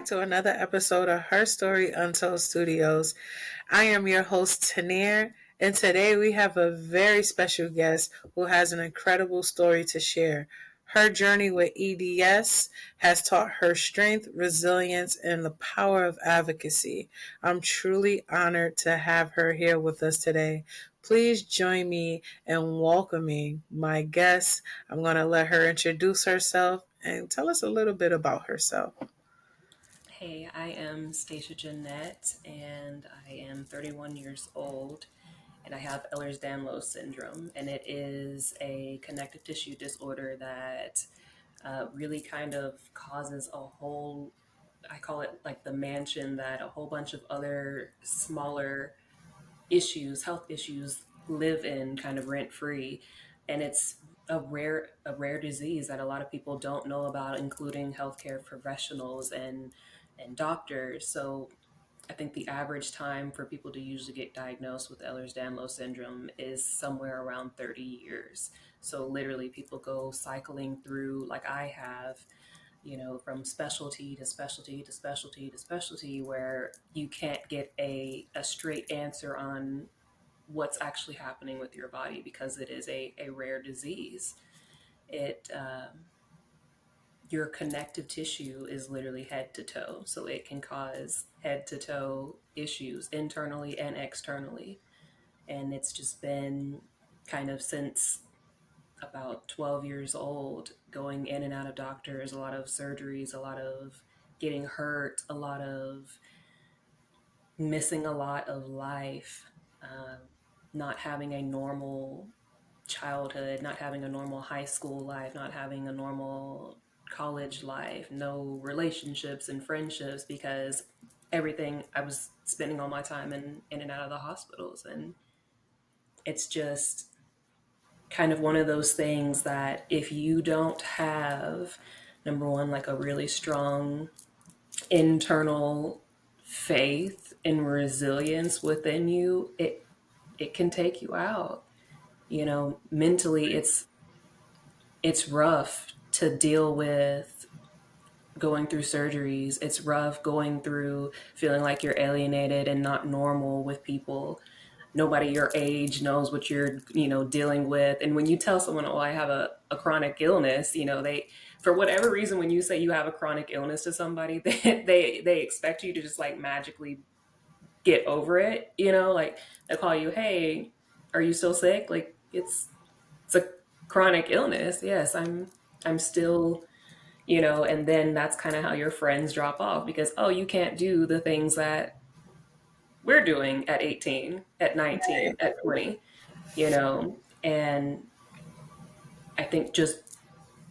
to another episode of Her Story Untold Studios. I am your host, Tanirpw, and today we have a very special guest who has an incredible story to share. Her journey with EDS has taught her strength, resilience, and the power of advocacy. I'm truly honored to have her here with us today. Please join me in welcoming my guest. I'm going to let her introduce herself and tell us a little bit about herself. Hey, I am Stashia Jeanette, and I am 31 years old, and I have Ehlers-Danlos syndrome, and it is a connective tissue disorder that really kind of causes a whole, I call it like the mansion that a whole bunch of other smaller issues, health issues, live in kind of rent free, and it's a rare disease that a lot of people don't know about, including healthcare professionals and doctors. So I think the average time for people to usually get diagnosed with Ehlers-Danlos syndrome is somewhere around 30 years. So literally people go cycling through, like I have, from specialty to specialty to specialty to specialty, where you can't get a straight answer on what's actually happening with your body because it is a rare disease. It Your connective tissue is literally head to toe, so it can cause head to toe issues internally and externally. And it's just been kind of since about 12 years old, going in and out of doctors, a lot of surgeries, a lot of getting hurt, a lot of missing a lot of life, um, not having a normal childhood, not having a normal high school life, not having a normal college life, no relationships and friendships because everything I was spending all my time in and out of the hospitals. And it's just kind of one of those things that if you don't have, number one, like a really strong internal faith and resilience within you, it can take you out. Mentally it's rough to deal with going through surgeries. It's rough going through feeling like you're alienated and not normal with people. Nobody your age knows what you're, dealing with. And when you tell someone, oh, I have a chronic illness, they, for whatever reason, when you say you have a chronic illness to somebody, they expect you to just like magically get over it. Like they call you, hey, are you still sick? Like it's a chronic illness. Yes, I'm still, and then that's kind of how your friends drop off because, oh, you can't do the things that we're doing at 18, at 19, at 20, and I think just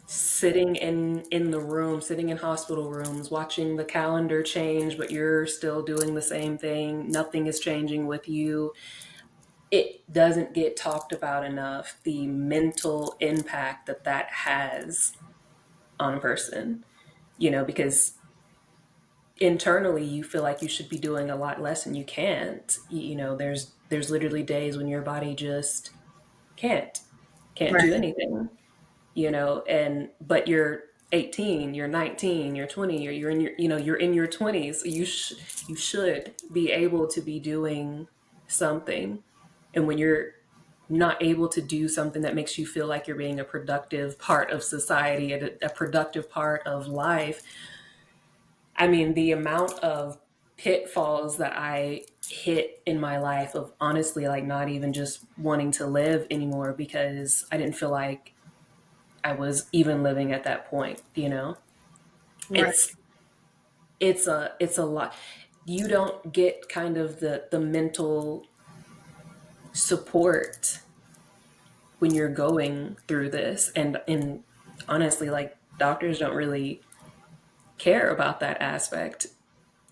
sitting in the room, sitting in hospital rooms, watching the calendar change, but you're still doing the same thing. Nothing is changing with you. It doesn't get talked about enough, the mental impact that has on a person, because internally you feel like you should be doing a lot less and you can't. There's literally days when your body just can't can't do Right. anything, and but you're 18, you're 19, you're 20, you're in your 20s. You should be able to be doing something. And when you're not able to do something that makes you feel like you're being a productive part of society, a productive part of life, I mean, the amount of pitfalls that I hit in my life of honestly like not even just wanting to live anymore because I didn't feel like I was even living at that point. Right. It's it's a lot. You don't get kind of the mental support when you're going through this, and honestly, like doctors don't really care about that aspect.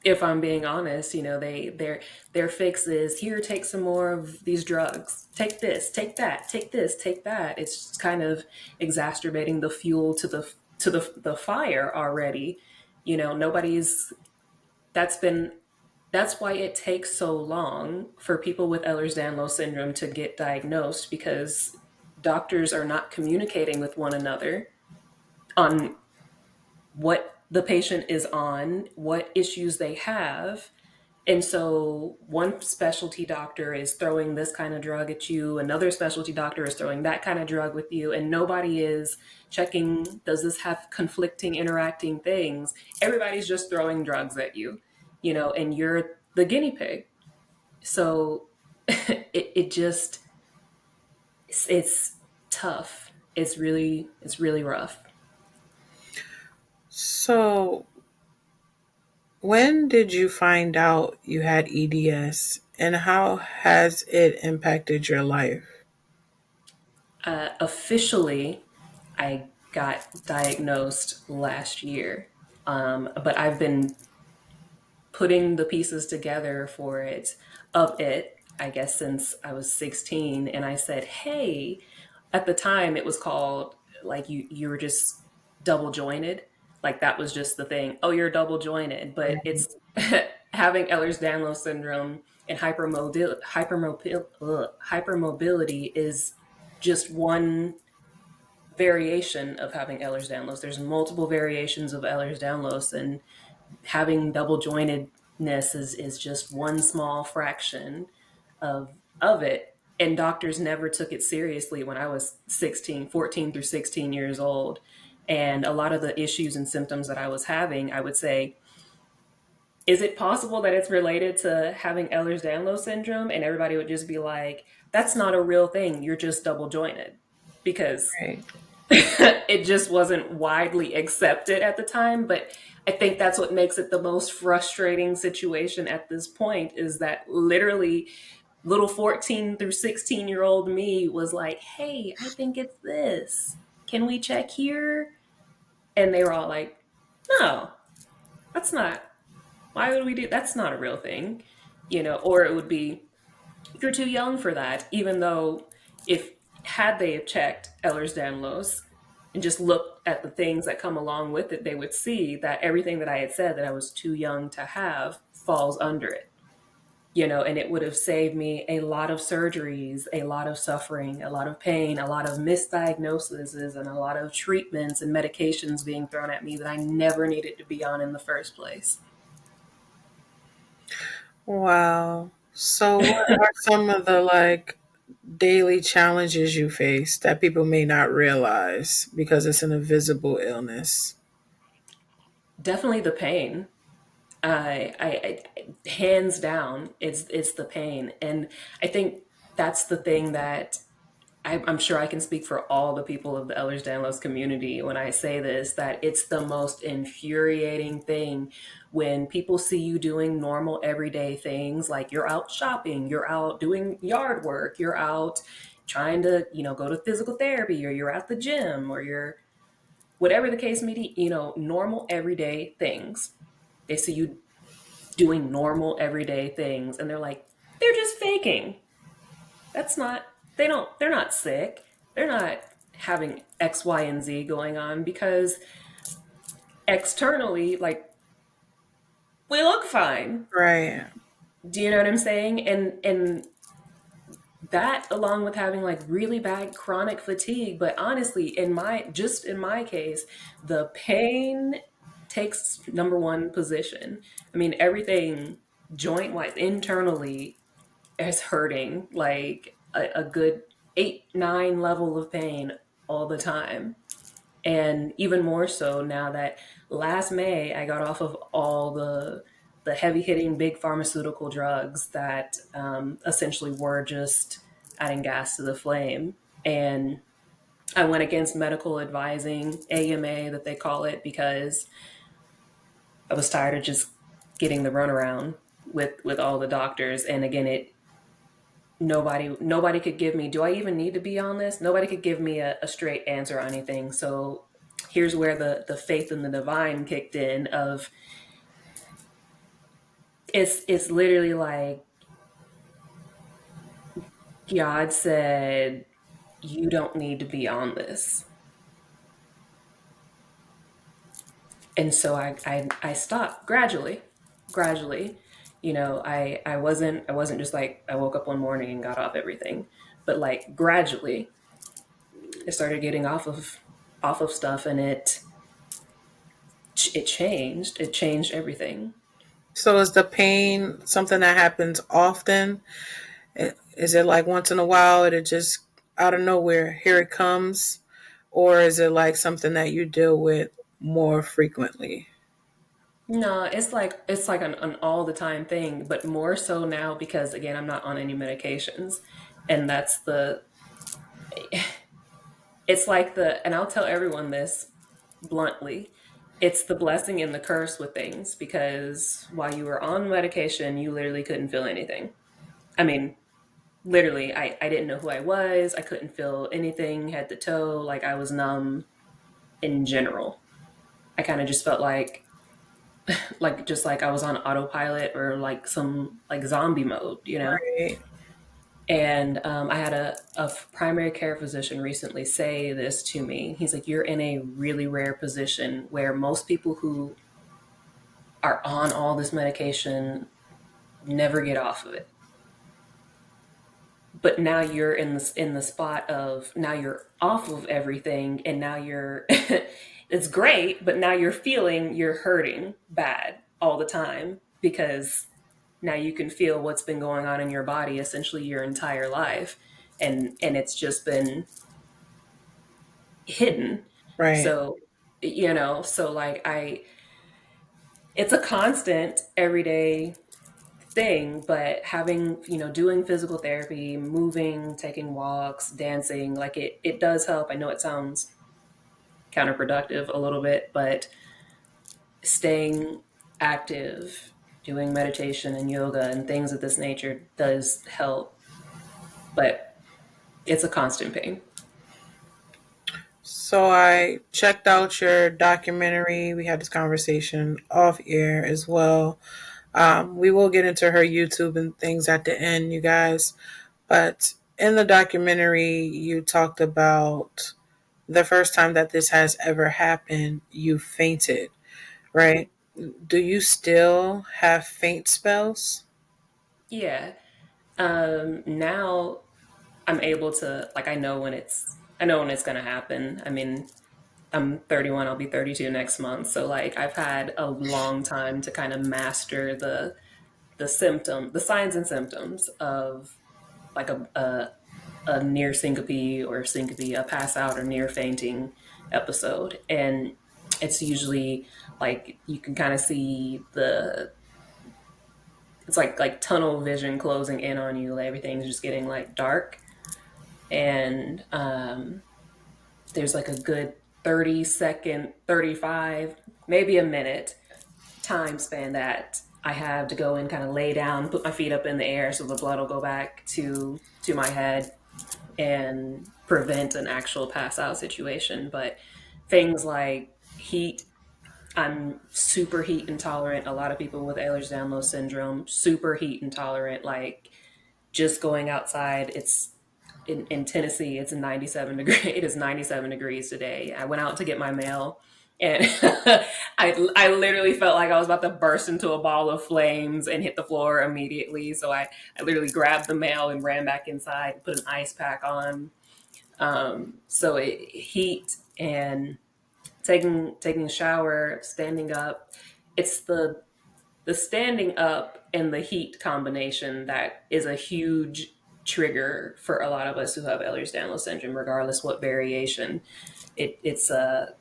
If I'm being honest, their fix is here, take some more of these drugs. Take this, take that, take this, take that. It's kind of exacerbating the fuel to the fire already. Nobody's that's been that's why it takes so long for people with Ehlers-Danlos syndrome to get diagnosed because doctors are not communicating with one another on what the patient is on, what issues they have. And so one specialty doctor is throwing this kind of drug at you, another specialty doctor is throwing that kind of drug with you, and nobody is checking, does this have conflicting, interacting things? Everybody's just throwing drugs at you, and you're the guinea pig. So it just, it's tough. It's really rough. So, when did you find out you had EDS and how has it impacted your life? Officially, I got diagnosed last year, but I've been putting the pieces together for it, I guess, since I was 16. And I said, hey, at the time it was called, like, you were just double jointed. Like, that was just the thing. Oh, you're double jointed. But it's having Ehlers-Danlos syndrome and hypermobility is just one variation of having Ehlers-Danlos. There's multiple variations of Ehlers-Danlos, and having double jointedness is just one small fraction of it. And doctors never took it seriously when I was 16, 14 through 16 years old. And a lot of the issues and symptoms that I was having, I would say, is it possible that it's related to having Ehlers-Danlos syndrome? And everybody would just be like, that's not a real thing. You're just double jointed. Because Right. it just wasn't widely accepted at the time. But I think that's what makes it the most frustrating situation at this point, is that literally little 14 through 16-year-old me was like, hey, I think it's this. Can we check here? And they were all like, no, that's not. Why would we do that's not a real thing. Or it would be, you're too young for that, even though, if had they have checked Ehlers-Danlos and just looked at the things that come along with it, they would see that everything that I had said that I was too young to have falls under it. And it would have saved me a lot of surgeries, a lot of suffering, a lot of pain, a lot of misdiagnoses, and a lot of treatments and medications being thrown at me that I never needed to be on in the first place. Wow. So, what are some of the daily challenges you face that people may not realize because it's an invisible illness? Definitely the pain. Hands down, it's the pain. And I think that's the thing that I'm sure I can speak for all the people of the Ehlers-Danlos community when I say this, that it's the most infuriating thing when people see you doing normal everyday things, like you're out shopping, you're out doing yard work, you're out trying to, go to physical therapy, or you're at the gym, or you're whatever the case may be, normal everyday things. They see you doing normal everyday things, and they're like, they're just faking. That's not, they're not sick. They're not having X, Y, and Z going on, because externally, like, we look fine. Right. Do you know what I'm saying? And that, along with having like really bad chronic fatigue. But honestly, in my case, the pain takes number one position. I mean, everything joint wise internally is hurting, like a good 8, 9 level of pain all the time. And even more so now that last May I got off of all the heavy hitting big pharmaceutical drugs that essentially were just adding gas to the flame. And I went against medical advising, AMA that they call it, because I was tired of just getting the runaround with all the doctors. And again, nobody could give me, do I even need to be on this? Nobody could give me a straight answer on anything. So here's where the faith in the divine kicked in, of it's literally like God said, you don't need to be on this. And so I stopped gradually. I wasn't just like, I woke up one morning and got off everything, but like gradually I started getting off of stuff. And it It changed everything. So is the pain something that happens often? Is it like once in a while, it just out of nowhere, here it comes? Or is it like something that you deal with more frequently? No, it's like an all the time thing, but more so now because again, I'm not on any medications. And that's the it's like the and I'll tell everyone this bluntly. It's the blessing and the curse with things because while you were on medication, you literally couldn't feel anything. I mean, literally, I didn't know who I was. I couldn't feel anything head to toe. Like I was numb in general. I kind of just felt like just like I was on autopilot or like some like zombie mode, you know? Right. And I had a primary care physician recently say this to me. He's like, you're in a really rare position where most people who are on all this medication never get off of it. But now you're in the spot of now you're off of everything and now you're it's great, but now you're hurting bad all the time because now you can feel what's been going on in your body essentially your entire life and it's just been hidden. Right. So so like I it's a constant everyday thing, but having, doing physical therapy, moving, taking walks, dancing, like it does help. I know it sounds counterproductive a little bit, but staying active, doing meditation and yoga and things of this nature does help, but it's a constant pain. So I checked out your documentary. We had this conversation off air as well. We will get into her YouTube and things at the end, you guys. But in the documentary, you talked about the first time that this has ever happened, you fainted, right? Do you still have faint spells? Yeah. Now I'm able to like I know when it's gonna happen. I mean, I'm 31, I'll be 32 next month. So like I've had a long time to kind of master the signs and symptoms of like a near syncope or syncope, a pass out or near fainting episode. And it's usually like you can kind of see it's like tunnel vision closing in on you. Like everything's just getting like dark. And there's like a good 30-second, 35, maybe a minute time span that I have to go and kind of lay down, put my feet up in the air so the blood will go back to my head and prevent an actual pass out situation. But things like heat, I'm super heat intolerant. A lot of people with Ehlers-Danlos syndrome, super heat intolerant. Like just going outside, it's in Tennessee, it's 97 degrees. It is 97 degrees today. I went out to get my mail and I literally felt like I was about to burst into a ball of flames and hit the floor immediately. So I literally grabbed the mail and ran back inside, put an ice pack on. Heat and taking a shower, standing up. It's the standing up and the heat combination that is a huge trigger for a lot of us who have Ehlers-Danlos syndrome, regardless what variation. It's a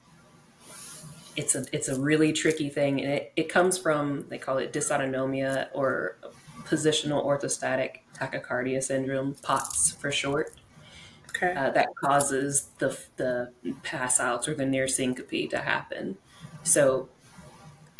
really tricky thing, and it comes from they call it dysautonomia or positional orthostatic tachycardia syndrome, POTS for short. Okay. That causes the pass outs or the near syncope to happen. So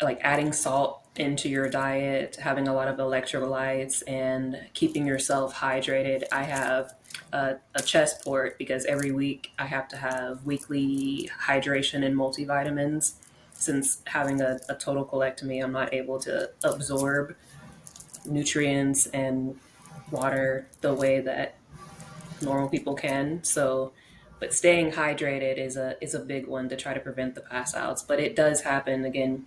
like adding salt into your diet, having a lot of electrolytes, and keeping yourself hydrated. I have a chest port because every week I have to have weekly hydration and multivitamins. Since having a total colectomy, I'm not able to absorb nutrients and water the way that normal people can. So, but staying hydrated is a big one to try to prevent the pass outs. But it does happen again.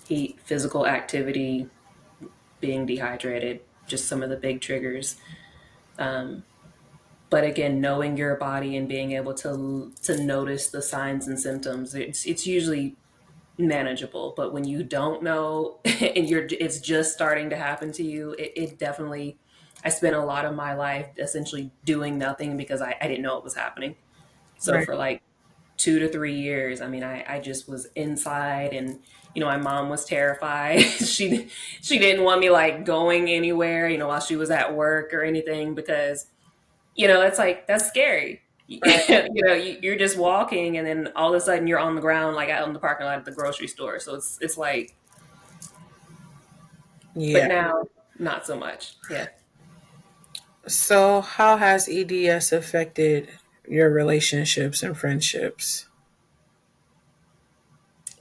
Heat, physical activity, being dehydrated, just some of the big triggers. Um, but again, knowing your body and being able to notice the signs and symptoms, it's usually manageable. But when you don't know and it's just starting to happen to you, it definitely, I spent a lot of my life essentially doing nothing because I didn't know it was happening. So Right. for like 2 to 3 years, I mean, I just was inside, and my mom was terrified. She didn't want me like going anywhere, while she was at work or anything, because it's like, that's scary. Right. You're just walking, and then all of a sudden you're on the ground, like out in the parking lot at the grocery store. So it's like, but Yeah. now not so much. Yeah. So, how has EDS affected your relationships and friendships?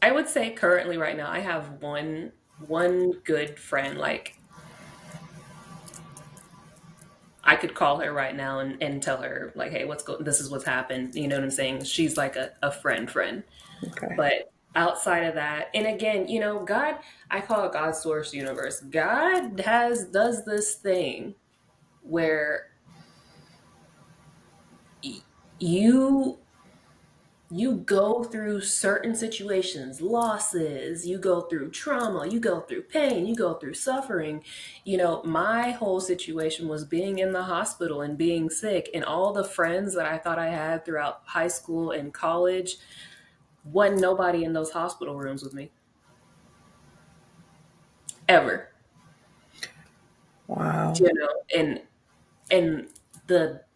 I would say currently right now I have one good friend. Like, I could call her right now and tell her like, hey, this is what's happened. You know what I'm saying? She's like a friend. Okay. But outside of that, and again, God, I call it God's source universe. God does this thing where y- you you go through certain situations, losses, you go through trauma, you go through pain, you go through suffering. My whole situation was being in the hospital and being sick, and all the friends that I thought I had throughout high school and college, wasn't nobody in those hospital rooms with me ever. Wow. And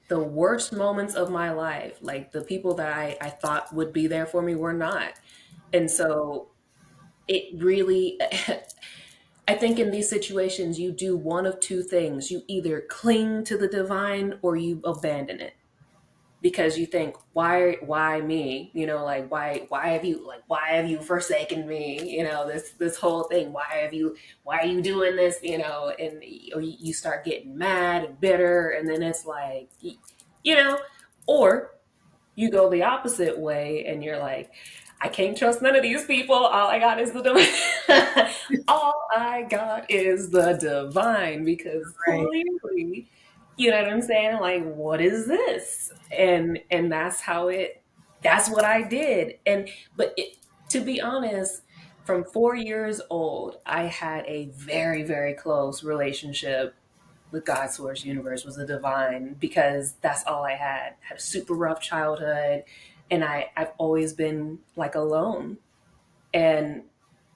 the worst moments of my life, like the people that I thought would be there for me, were not. And so it really, I think in these situations, you do one of two things. You either cling to the divine or you abandon it, because you think, why me? Like, why have you forsaken me? This whole thing. Why are you doing this? And or you start getting mad and bitter, and then it's like, you know, or you go the opposite way and you're like, I can't trust none of these people. All I got is the divine. All I got is the divine, because Right. clearly, you know what I'm saying? Like, what is this? And that's what I did. To be honest, from 4 years old, I had a very, very close relationship with God, source, universe, was the divine, because that's all I had. Had a super rough childhood, and I've always been like alone, and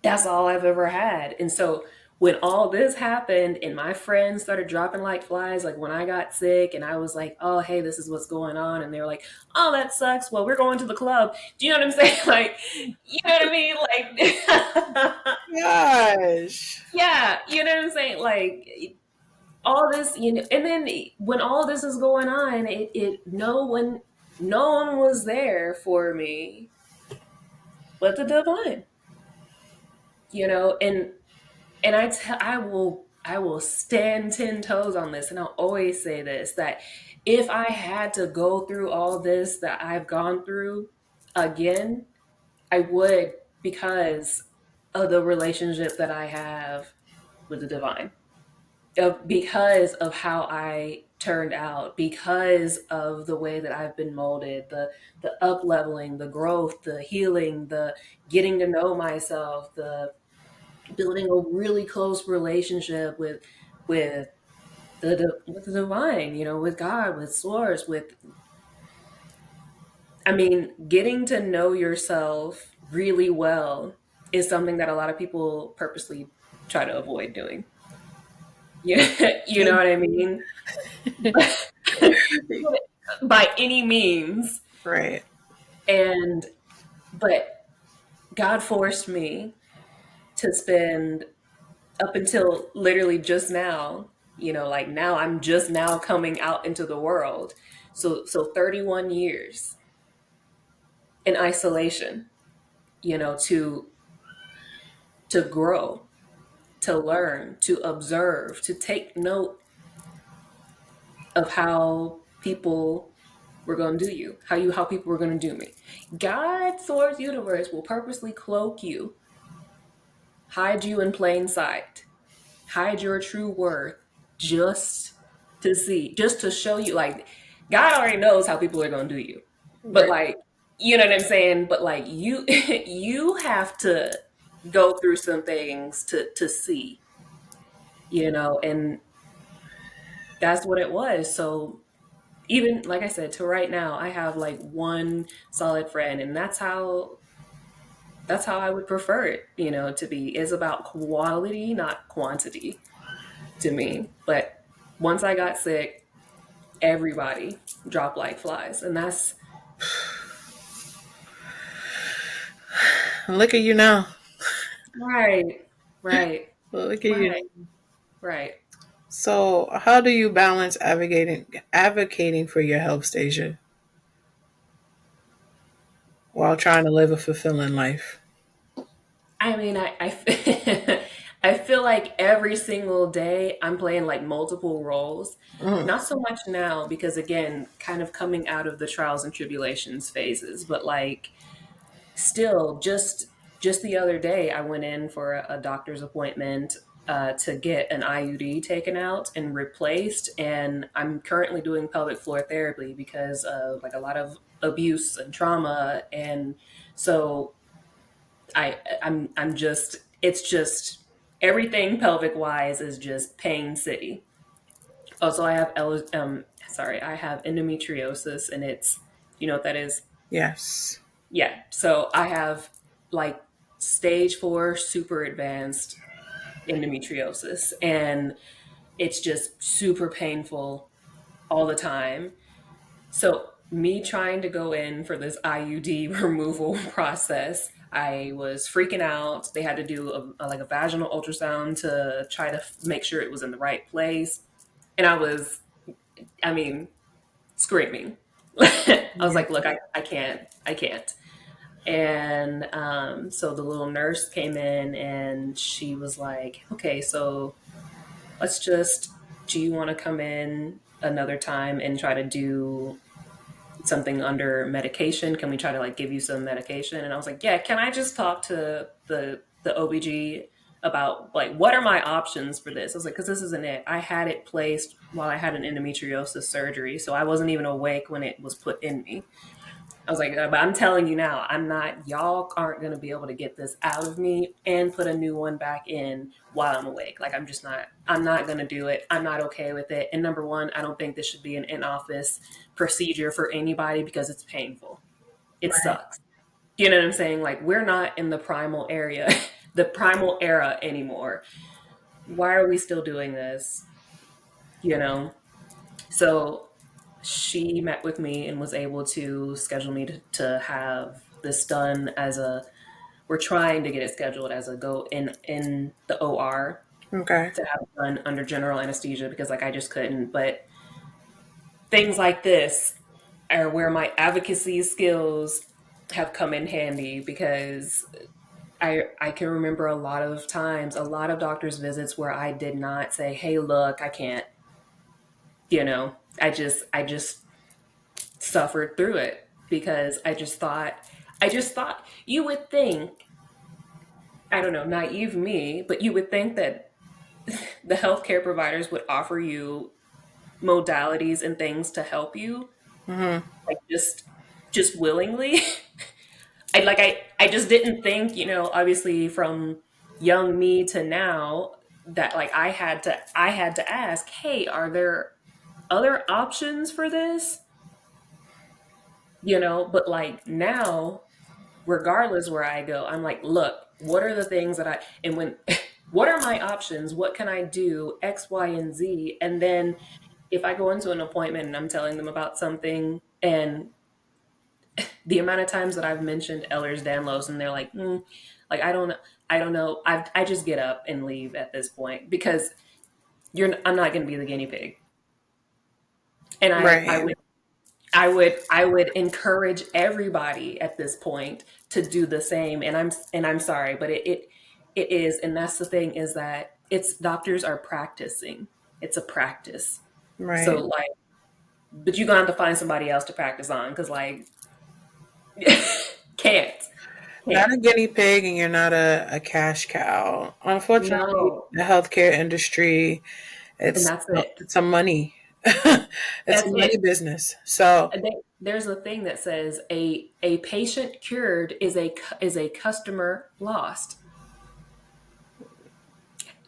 that's all I've ever had. And so when all this happened and my friends started dropping like flies, like when I got sick and I was like, oh, hey, this is what's going on. And they were like, oh, that sucks. Well, we're going to the club. Do you know what I'm saying? Like, you know what I mean? Like, Gosh. yeah, you know what I'm saying? Like, all this, and then when all this is going on, no one was there for me but the divine, and I will stand 10 toes on this, and I'll always say this, that if I had to go through all this that I've gone through again, I would, because of the relationship that I have with the divine, because of how I turned out, because of the way that I've been molded, the up leveling, the growth, the healing, the getting to know myself, the building a really close relationship with with the divine, with God, with source, with, I mean, getting to know yourself really well is something that a lot of people purposely try to avoid doing. Yeah, you know what I mean? By any means. Right. And but God forced me to spend, up until literally just now, like now I'm just now coming out into the world. So 31 years in isolation, to grow, to learn, to observe, to take note of how people were going to do you, how people were going to do me. God, source, universe will purposely cloak you, hide you in plain sight, hide your true worth, just just to show you, like, God already knows how people are going to do you. But Right. like, You know what I'm saying? But like you you have to go through some things to see, and that's what it was. So even like I said, to right now, I have like one solid friend, and that's how I would prefer it, to be. Is about quality, not quantity to me. But once I got sick, everybody dropped like flies. And that's Look at you now. right, right, Look at you. right, right. So, how do you balance advocating for your health, Stasia, while trying to live a fulfilling life? I mean, I feel like every single day I'm playing like multiple roles. Mm, Not so much now because again, kind of coming out of the trials and tribulations phases, but like still just the other day I went in for a doctor's appointment to get an IUD taken out and replaced, and I'm currently doing pelvic floor therapy because of like a lot of abuse and trauma, and so I'm just it's just everything pelvic wise is just pain city. Also, I have endometriosis, and it's you know what that is. yes. Yeah. So I have like stage 4 super advanced endometriosis, and it's just super painful all the time. So me trying to go in for this IUD removal process, I was freaking out. They had to do like a vaginal ultrasound to try to make sure it was in the right place. And I mean, screaming. I was Yeah. like, look, I can't, I can't. And so the little nurse came in and she was like, okay, so let's just, do you want to come in another time and try to do something under medication? Can we try to like give you some medication? And I was like, yeah, can I just talk to the OBG about like what are my options for this? I was like, because this isn't it. I had it placed while I had an endometriosis surgery, so I wasn't even awake when it was put in me. I was like, but I'm telling you now, y'all aren't going to be able to get this out of me and put a new one back in while I'm awake. Like, I'm not going to do it. I'm not okay with it. And number one, I don't think this should be an in office procedure for anybody because it's painful. It Right. sucks. You know what I'm saying? Like, we're not in the primal area, the primal era anymore. Why are we still doing this? You know? So she met with me and was able to schedule me to have this done as a we're trying to get it scheduled as a go in the OR Okay. to have it done under general anesthesia because like I just couldn't. But things like this are where my advocacy skills have come in handy because I can remember a lot of times, a lot of doctor's visits where I did not say, hey, look, I can't, I just suffered through it because I just thought you would think, I don't know, naive me, but you would think that the healthcare providers would offer you modalities and things to help you, Hmm. like just willingly. I just didn't think, obviously from young me to now that like I had to ask, hey, are there other options for this? But like now, regardless where I go, I'm like, look, what are the things that and when, what are my options? What can I do? X, Y, and Z. And then if I go into an appointment and I'm telling them about something, and the amount of times that I've mentioned Ehlers-Danlos, and they're like, like I don't know. I just get up and leave at this point because I'm not going to be the guinea pig. And Right. I would encourage everybody at this point to do the same. And I'm sorry, but it is, and that's the thing, is that it's doctors are practicing. It's a practice. So Right. like, but you're gonna have to find somebody else to practice on because like can't Not can't a guinea pig, and you're not a cash cow. Unfortunately, no, the healthcare industry, and it's that's it. it's a money, it's a That's money it. business. So, there's a thing that says a patient cured is a customer lost,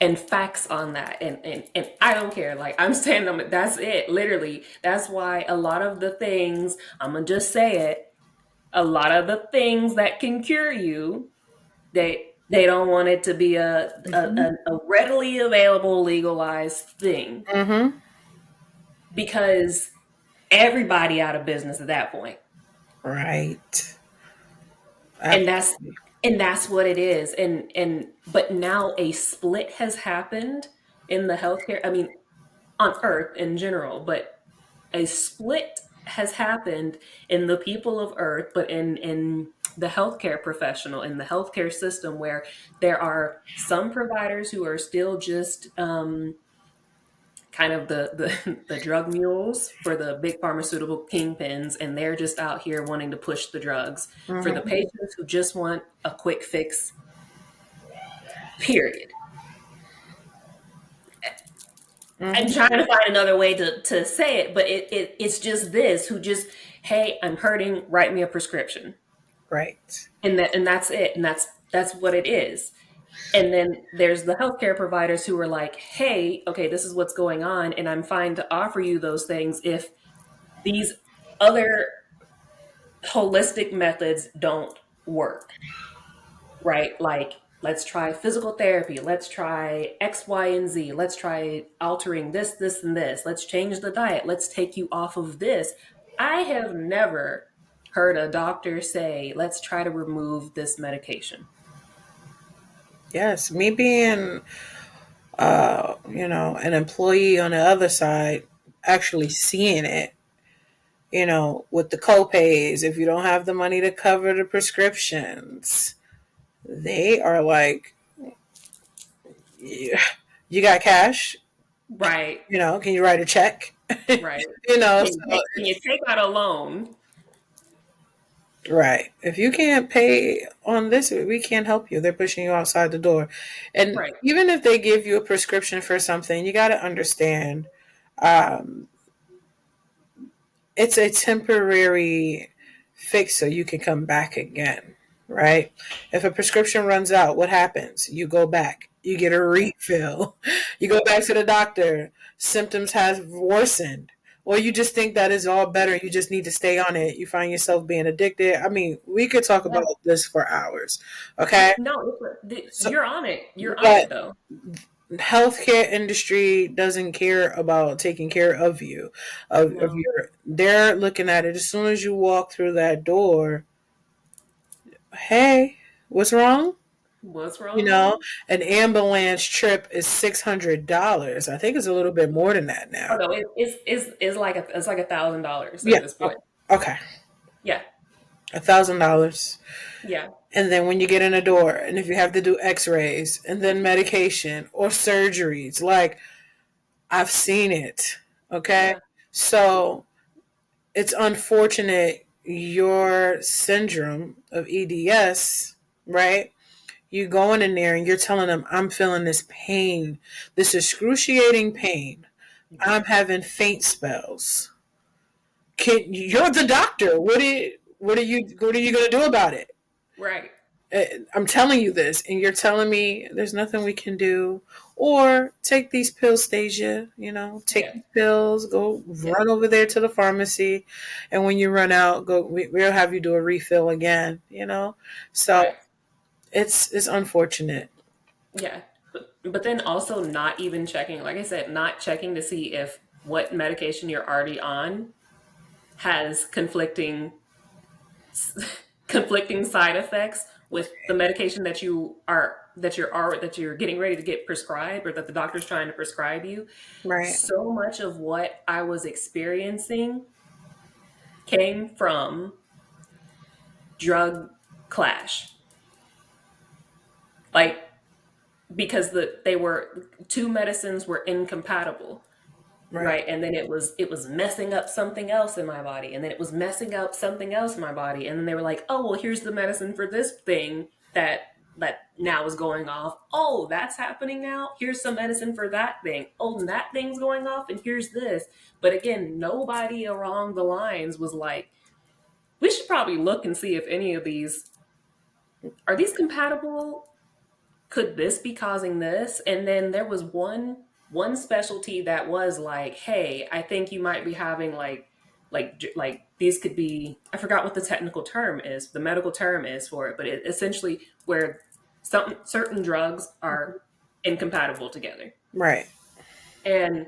and facts on that. And I don't care. Like, I'm saying, that's it. Literally, that's why a lot of the things, I'm gonna just say it, a lot of the things that can cure you, they don't want it to be a readily available legalized thing, Mm-hmm. because everybody out of business at that point. Right. And that's Absolutely. and that's what it is. And but now a split has happened in the healthcare, I mean, on earth in general, but a split has happened in the people of earth, but in the healthcare professional, in the healthcare system, where there are some providers who are still just kind of the drug mules for the big pharmaceutical kingpins, and they're just out here wanting to push the drugs for the Mm-hmm. patients who just want a quick fix, period. I'm Mm-hmm. trying to find another way to say it, but it's just this, who just, hey, I'm hurting, write me a prescription. Right. And that's it. And that's what it is. And then there's the healthcare providers who are like, hey, okay, this is what's going on, and I'm fine to offer you those things if these other holistic methods don't work, right? Like, let's try physical therapy, let's try X, Y, and Z, let's try altering this, and this, let's change the diet, let's take you off of this. I have never heard a doctor say, let's try to remove this medication. Yes. Me being, an employee on the other side, actually seeing it, with the copays, if you don't have the money to cover the prescriptions, they are like, "Yeah, you got cash? Right, Can you write a check?" right. So Can you take out a loan? right. If you can't pay on this, we can't help you. They're pushing you outside the door. And Right. even if they give you a prescription for something, you got to understand, um, it's a temporary fix so you can come back again, right? If a prescription runs out, what happens? You go back, you get a refill, you go back to the doctor, symptoms have worsened. Or you just think that is all better. You just need to stay on it. You find yourself being addicted. I mean, we could talk Yeah. about this for hours. Okay. No, So, you're on it. You're on but it though. healthcare industry doesn't care about taking care of you, of No. your. They're looking at it as soon as you walk through that door. Hey, what's wrong? What's You know, wrong? an ambulance trip is $600. I think it's a little bit more than that Oh now. no, it's like it's like $1,000 at Yeah. this point. Okay. Yeah, $1,000. yeah, And then when you get in the door, and if you have to do X-rays, and then medication or surgeries, like I've seen it. Okay, yeah, so it's unfortunate your syndrome of EDS, right? You going in there and you're telling them, I'm feeling this pain, this excruciating pain. yeah. I'm having faint spells. You're the doctor. What are you gonna do about it? Right. I'm telling you this, and you're telling me there's nothing we can do. Or take these pills, Stasia. Take Yeah, these pills. Go yeah. run over there to the pharmacy, and when you run out, go. We'll have you do a refill again. So Right. it's unfortunate. Yeah. But then also not even checking, like I said, not checking to see if what medication you're already on has conflicting side effects with the medication that you're getting ready to get prescribed, or that the doctor's trying to prescribe you. Right. So much of what I was experiencing came from drug clash. Like, because they were, two medicines were incompatible, Right. right? And then it was messing up something else in my body, and then it was messing up something else in my body, and then they were like, oh well, here's the medicine for this thing that now is going off. Oh, that's happening now. Here's some medicine for that thing. Oh, and that thing's going off, and here's this. But again, nobody along the lines was like, we should probably look and see if any of these are these compatible. Could this be causing this? And then there was one specialty that was like, hey, I think you might be having like these could be, I forgot what the technical term is, the medical term is for it, but it essentially where some certain drugs are incompatible together. Right. And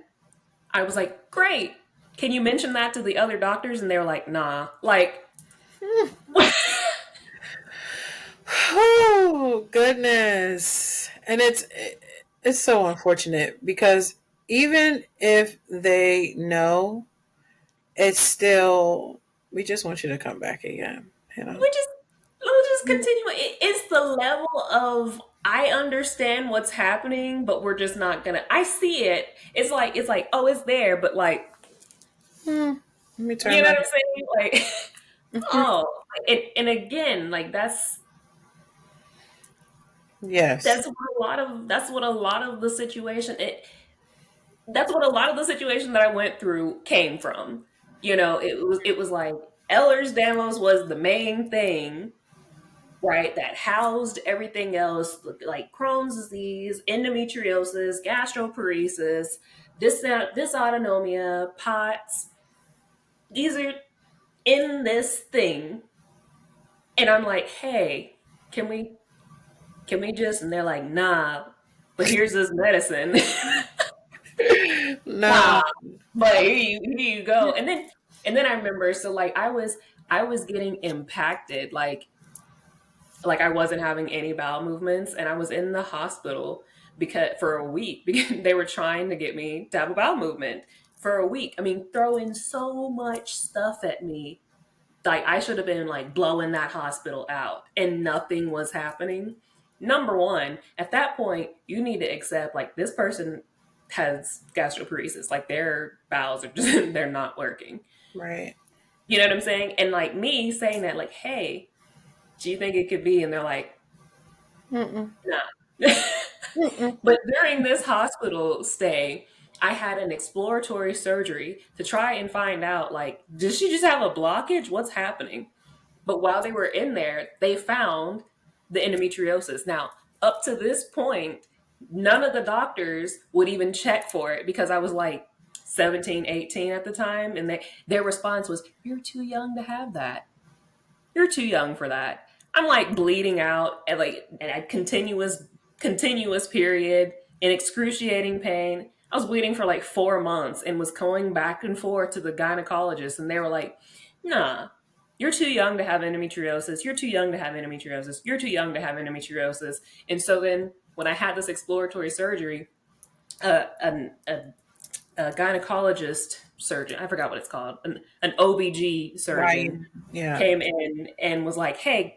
I was like, great, can you mention that to the other doctors? And they were like, nah, like Oh goodness. And it's so unfortunate because even if they know, it's still, we just want you to come back again, you know. we just we'll just continue. It's the level of I understand what's happening, but we're just not gonna. I see it. It's like oh, it's there, but like Let me you turn know my what I'm saying? Like oh, and again, like yes. that's what a lot of the situation. That's what a lot of the situation that I went through came from. You know, it was like Ehlers-Danlos was the main thing, right, that housed everything else, like Crohn's disease, endometriosis, gastroparesis, dysautonomia, POTS. These are in this thing. And I'm like, hey, can we just, and they're like, nah, but here's this medicine. No. Nah, but here you go. And then I remember, so like I was getting impacted, like I wasn't having any bowel movements, and I was in the hospital because for a week because they were trying to get me to have a bowel movement for a week. I mean, throwing so much stuff at me. Like I should have been like blowing that hospital out and nothing was happening. Number one, at that point, you need to accept like this person has gastroparesis, like their bowels are just they're not working. Right. You know what I'm saying? And like me saying that, like, hey, do you think it could be? And they're like, Mm-mm. nah. Mm-mm. But during this hospital stay, I had an exploratory surgery to try and find out, like, does she just have a blockage? What's happening? But while they were in there, they found the endometriosis. Now, up to this point, none of the doctors would even check for it because I was like 17, 18 at the time. And their response was, you're too young to have that. You're too young for that. I'm like bleeding out at like a continuous period in excruciating pain. I was bleeding for like 4 months and was going back and forth to the gynecologist, and they were like, "Nah, you're too young to have endometriosis. You're too young to have endometriosis. You're too young to have endometriosis." And so then, when I had this exploratory surgery, a gynecologist surgeon, I forgot what it's called, an OBG Right. surgeon Yeah. came in and was like, hey,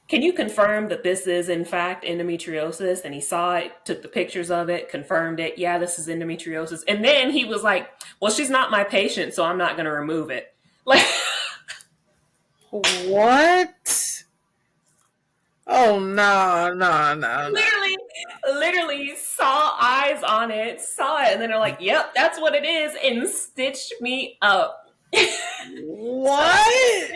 can you confirm that this is in fact endometriosis? And he saw it, took the pictures of it, confirmed it. Yeah, this is endometriosis. And then he was like, well, she's not my patient, so I'm not going to remove it. Like, What? Oh no, no, no, no. literally, literally saw eyes on it, saw it, and then they're like, yep, that's what it is, and stitched me up. So What?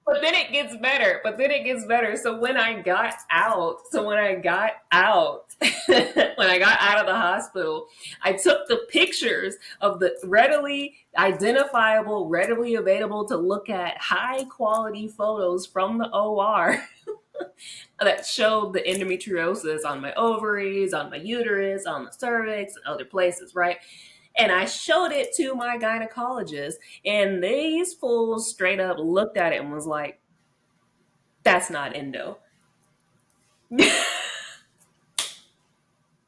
but then it gets better. But then it gets better. So when I got out, when I got out, when I got out of the hospital, I took the pictures of the readily identifiable, readily available to look at high quality photos from the OR that showed the endometriosis on my ovaries, on my uterus, on the cervix, and other places, right? And I showed it to my gynecologist, and these fools straight up looked at it and was like, that's not endo.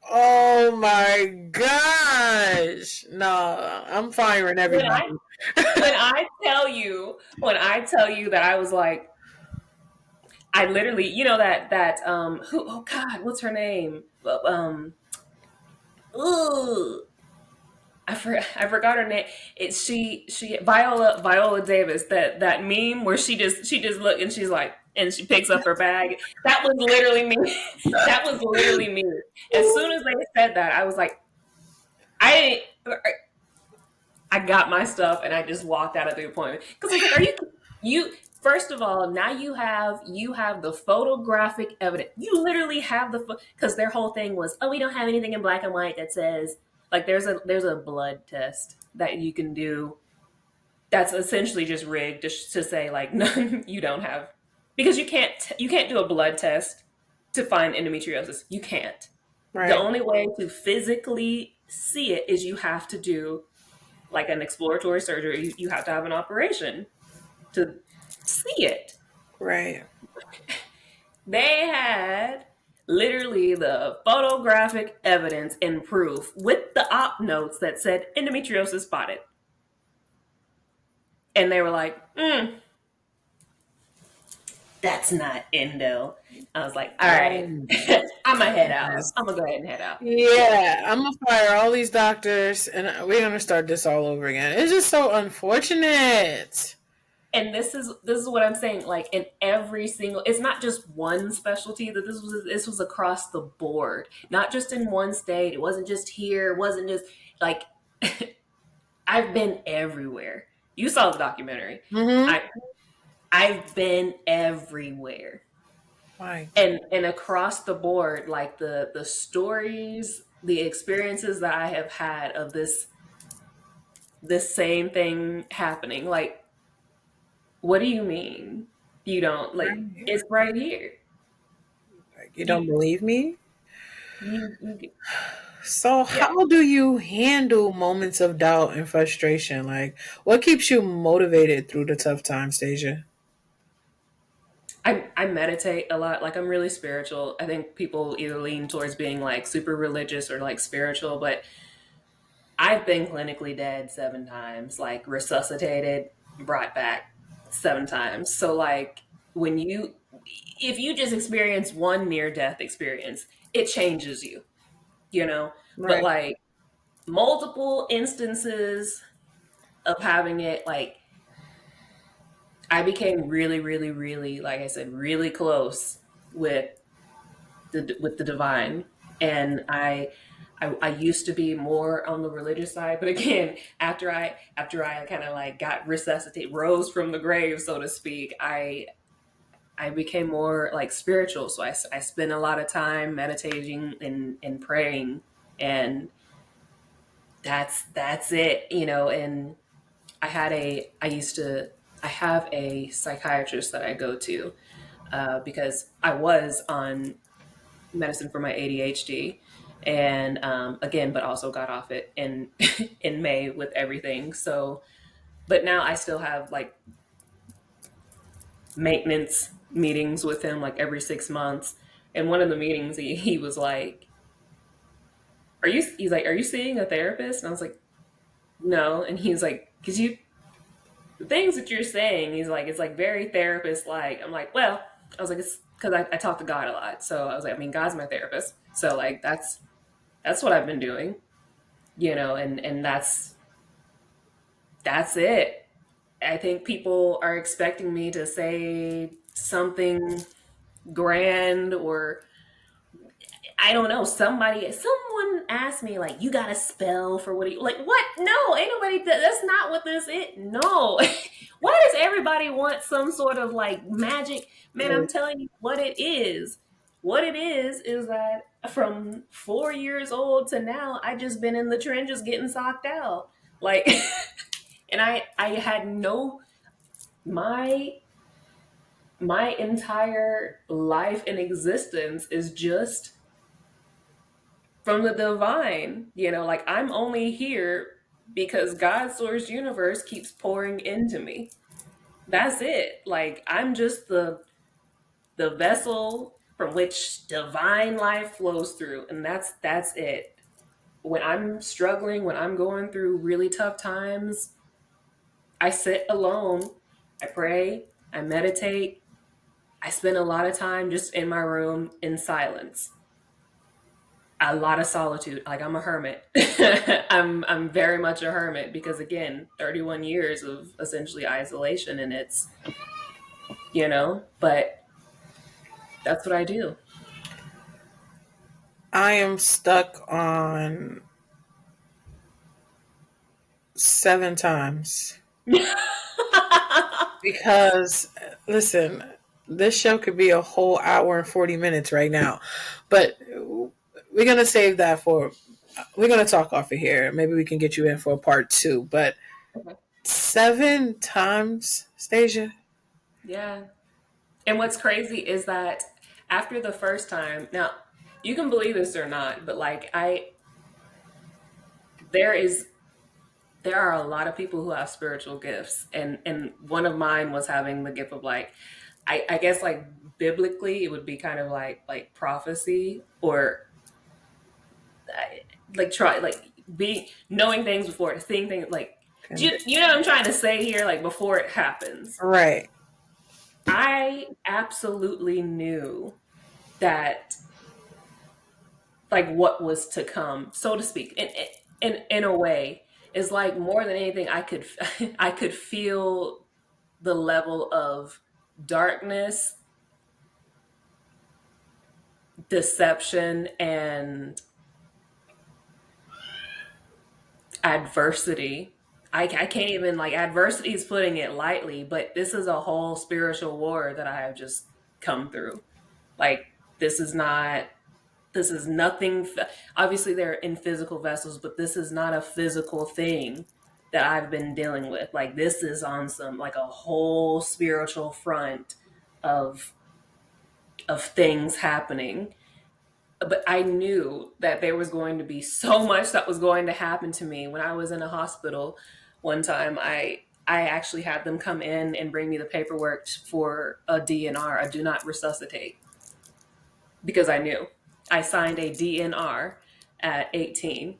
Oh my gosh. No, I'm firing when I everybody. when I tell you that I was like, I literally, who, oh God, what's her name? Ooh, I forgot her name. It's she Viola Davis, that meme where she just look and she's like, and she picks up her bag. That was literally me. That was literally me. As soon as they said that, I was like, I got my stuff and I just walked out of the appointment because I was like, are you First of all, now you have the photographic evidence. You literally have because their whole thing was, oh, we don't have anything in black and white that says, like, there's a blood test that you can do that's essentially just rigged to say, like, no, you don't have, because you can't do a blood test to find endometriosis. You can't. The Right. only way to physically see it is you have to do like an exploratory surgery. You have to have an operation to see it. Right. They had literally the photographic evidence and proof with the op notes that said endometriosis spotted. And they were like, that's not endo. I was like, all right, Oh, I'm gonna head out. goodness. I'm gonna go ahead and head out. Yeah, I'm gonna fire all these doctors, and we're gonna start this all over again. It's just so unfortunate. And this is what I'm saying. Like, in every single, it's not just one specialty. That this was across the board, not just in one state. It wasn't just here. It wasn't just like I've been everywhere. You saw the documentary. Mm-hmm. I I've been everywhere. My And across the board, like the stories, the experiences that I have had of this same thing happening. Like, what do you mean you don't, like, God. it's right here. Like, you don't You believe me? you So, yeah. how do you handle moments of doubt and frustration? Like, what keeps you motivated through the tough times, Stasia? I meditate a lot. Like, I'm really spiritual. I think people either lean towards being like super religious or like spiritual, but I've been clinically dead 7 times, like resuscitated, brought back 7 times. So, like, when you, if you just experience one near death experience, it changes you, you know? But Right. like multiple instances of having it, like, I became really, really, really, like I said, really close with the divine. And I used to be more on the religious side, but again, after I kind of like got resuscitated, rose from the grave, so to speak, I became more like spiritual. So I spent a lot of time meditating and praying, and that's it, And I have a psychiatrist that I go to, because I was on medicine for my ADHD, and again, but also got off it in in May with everything. So, but now I still have like maintenance meetings with him like every 6 months. And one of the meetings, he was like, He's like, are you seeing a therapist? And I was like, no. And he's like, because the things that you're saying, he's like, it's like very therapist like. I'm like, well, I was like, it's because I talk to God a lot. So I was like, I mean, God's my therapist. So like that's what I've been doing, and that's it. I think people are expecting me to say something grand, or I don't know. Someone asked me, like, you got a spell for what do you like? What? No, ain't nobody. That's not what this is. No. Why does everybody want some sort of like magic? Man, I'm telling you what it is. What it is that from 4 years old to now, I just been in the trenches getting socked out. Like, and I had no, my my entire life and existence is just from the divine. Like, I'm only here because God's source universe keeps pouring into me. That's it. Like, I'm just the vessel from which divine life flows through, and that's it. When I'm struggling, when I'm going through really tough times, I sit alone, I pray, I meditate, I spend a lot of time just in my room in silence. A lot of solitude. Like, I'm a hermit. I'm very much a hermit because, again, 31 years of essentially isolation, and but that's what I do. I am stuck on 7 times because Listen, this show could be a whole hour and 40 minutes right now, but we're gonna save that for. We're gonna talk off of here. Maybe we can get you in for a part two. But Okay. 7 times, Stasia. Yeah. And what's crazy is that after the first time, now you can believe this or not, but like there is there are a lot of people who have spiritual gifts, and one of mine was having the gift of like I guess like biblically it would be kind of like prophecy or like try like being knowing things before seeing things like Okay. you know what I'm trying to say here, like before it happens. Right. I absolutely knew that like what was to come, so to speak. In a way, is like more than anything, I could I could feel the level of darkness, deception, and adversity. I can't even like adversity is putting it lightly, but this is a whole spiritual war that I have just come through. Like this is not this is nothing. Obviously, they're in physical vessels, but this is not a physical thing that I've been dealing with. Like this is on some like a whole spiritual front of things happening. But I knew that there was going to be so much that was going to happen to me when I was in a hospital. One time, I actually had them come in and bring me the paperwork for a DNR, a do not resuscitate, because I knew. I signed a DNR at 18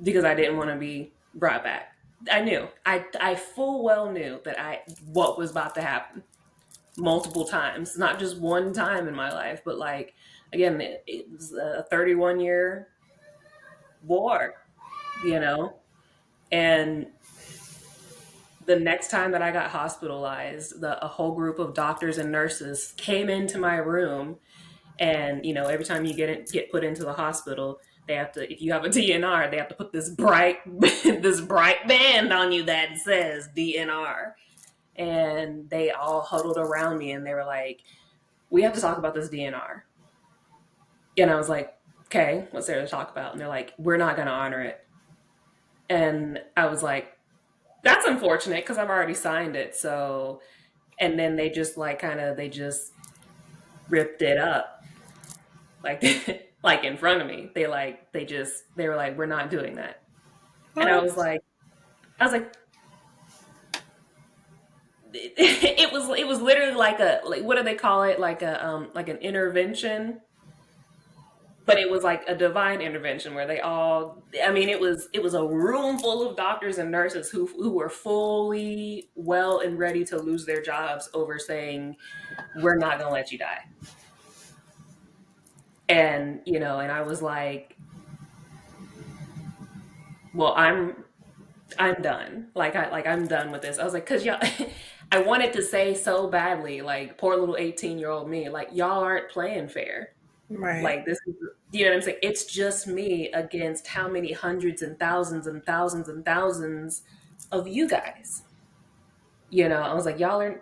because I didn't want to be brought back. I knew. I full well knew that I what was about to happen multiple times, not just one time in my life, but like again, it was a 31-year war, you know. And the next time that I got hospitalized, a whole group of doctors and nurses came into my room. And you know, every time you get put into the hospital, they have to, if you have a DNR, they have to put this bright this bright band on you that says DNR. And they all huddled around me and they were like, "We have to talk about this DNR." And I was like, "Okay, what's there to talk about?" And they're like, "We're not going to honor it." And I was like, "That's unfortunate because I've already signed it." So, and then they just like kind of they just ripped it up like like in front of me. They were like, "We're not doing that." And What? I was like it was literally like a like what do they call it, like an intervention, but it was like a divine intervention where they all, I mean, it was a room full of doctors and nurses who were fully well and ready to lose their jobs over saying, "We're not going to let you die." And you know, and I was like, "Well, I'm done. I'm done with this." I was like, "Cuz y'all I wanted to say so badly, like poor little 18-year-old me, like y'all aren't playing fair. Right. Like this is, you know what I'm saying? It's just me against how many hundreds and thousands and thousands and thousands of you guys." You know, I was like, "Y'all are."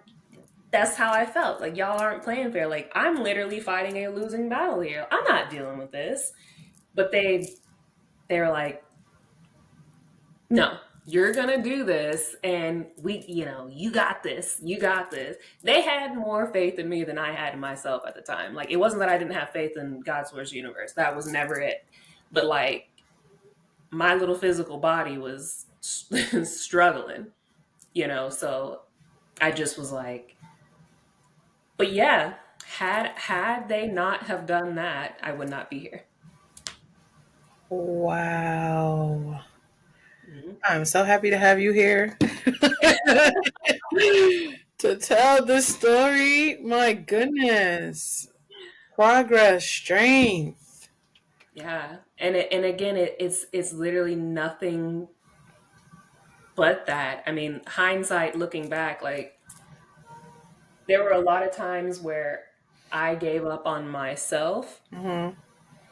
That's how I felt. Like y'all aren't playing fair. Like I'm literally fighting a losing battle here. I'm not dealing with this. But they were like, "No, you're gonna do this, and we, you know, you got this. You got this." They had more faith in me than I had in myself at the time. Like it wasn't that I didn't have faith in God's source universe. That was never it. But like my little physical body was struggling, you know. So I just was like, but yeah, had they not have done that, I would not be here. Wow. Mhm. I'm so happy to have you here to tell the story. My goodness. Progress, strength. Yeah, and again, it's literally nothing but that. I mean, hindsight, looking back, like there were a lot of times where I gave up on myself, Hmm.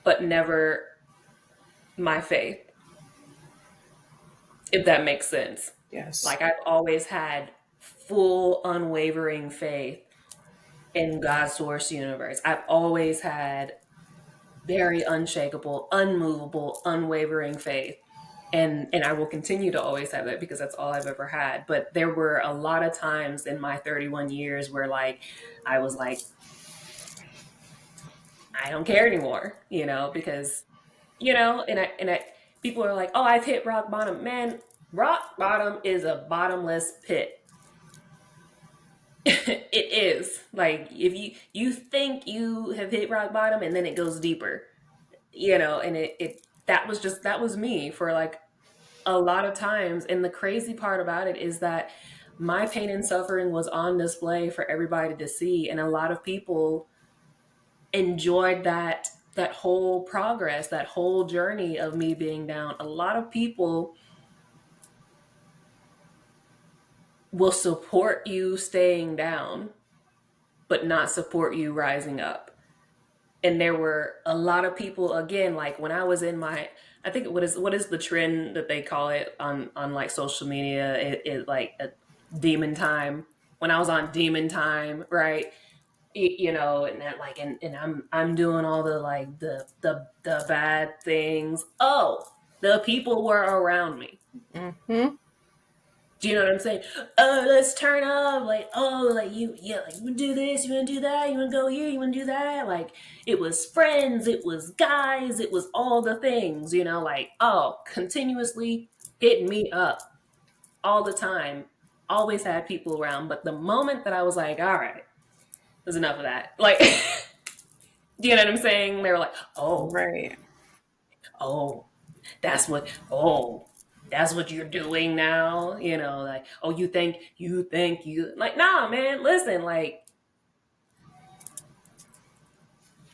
but never my faith, if that makes sense. Yes. Like I've always had full unwavering faith in God's source universe. I've always had very unshakable, unmovable, unwavering faith. And I will continue to always have that because that's all I've ever had. But there were a lot of times in my 31 years where like I was like, I don't care anymore, because and I people are like, "Oh, I've hit rock bottom." Man, rock bottom is a bottomless pit. It is. Like if you think you have hit rock bottom and then it goes deeper, and it that was me for like a lot of times. And the crazy part about it is that my pain and suffering was on display for everybody to see, and a lot of people enjoyed that whole progress, that whole journey of me being down. A lot of people will support you staying down but not support you rising up. And there were a lot of people, again, like when I was in my, I think what is the trend that they call it on like social media, it like a demon time. When I was on demon time, right? And that like and I'm doing all the like the bad things. Oh, the people were around me. Mm-hmm. Do you know what I'm saying? Oh, let's turn up. Like, oh, like yeah, like you wanna do this, you wanna do that, you wanna go here, you wanna do that. Like, it was friends, it was guys, it was all the things, like, oh, continuously hitting me up all the time. Always had people around. But the moment that I was like, all right, there's enough of that. Like, do you know what I'm saying? They were like, Right. oh, that's what, oh, that's what you're doing now. Like, oh, you, like, nah, man, listen, like,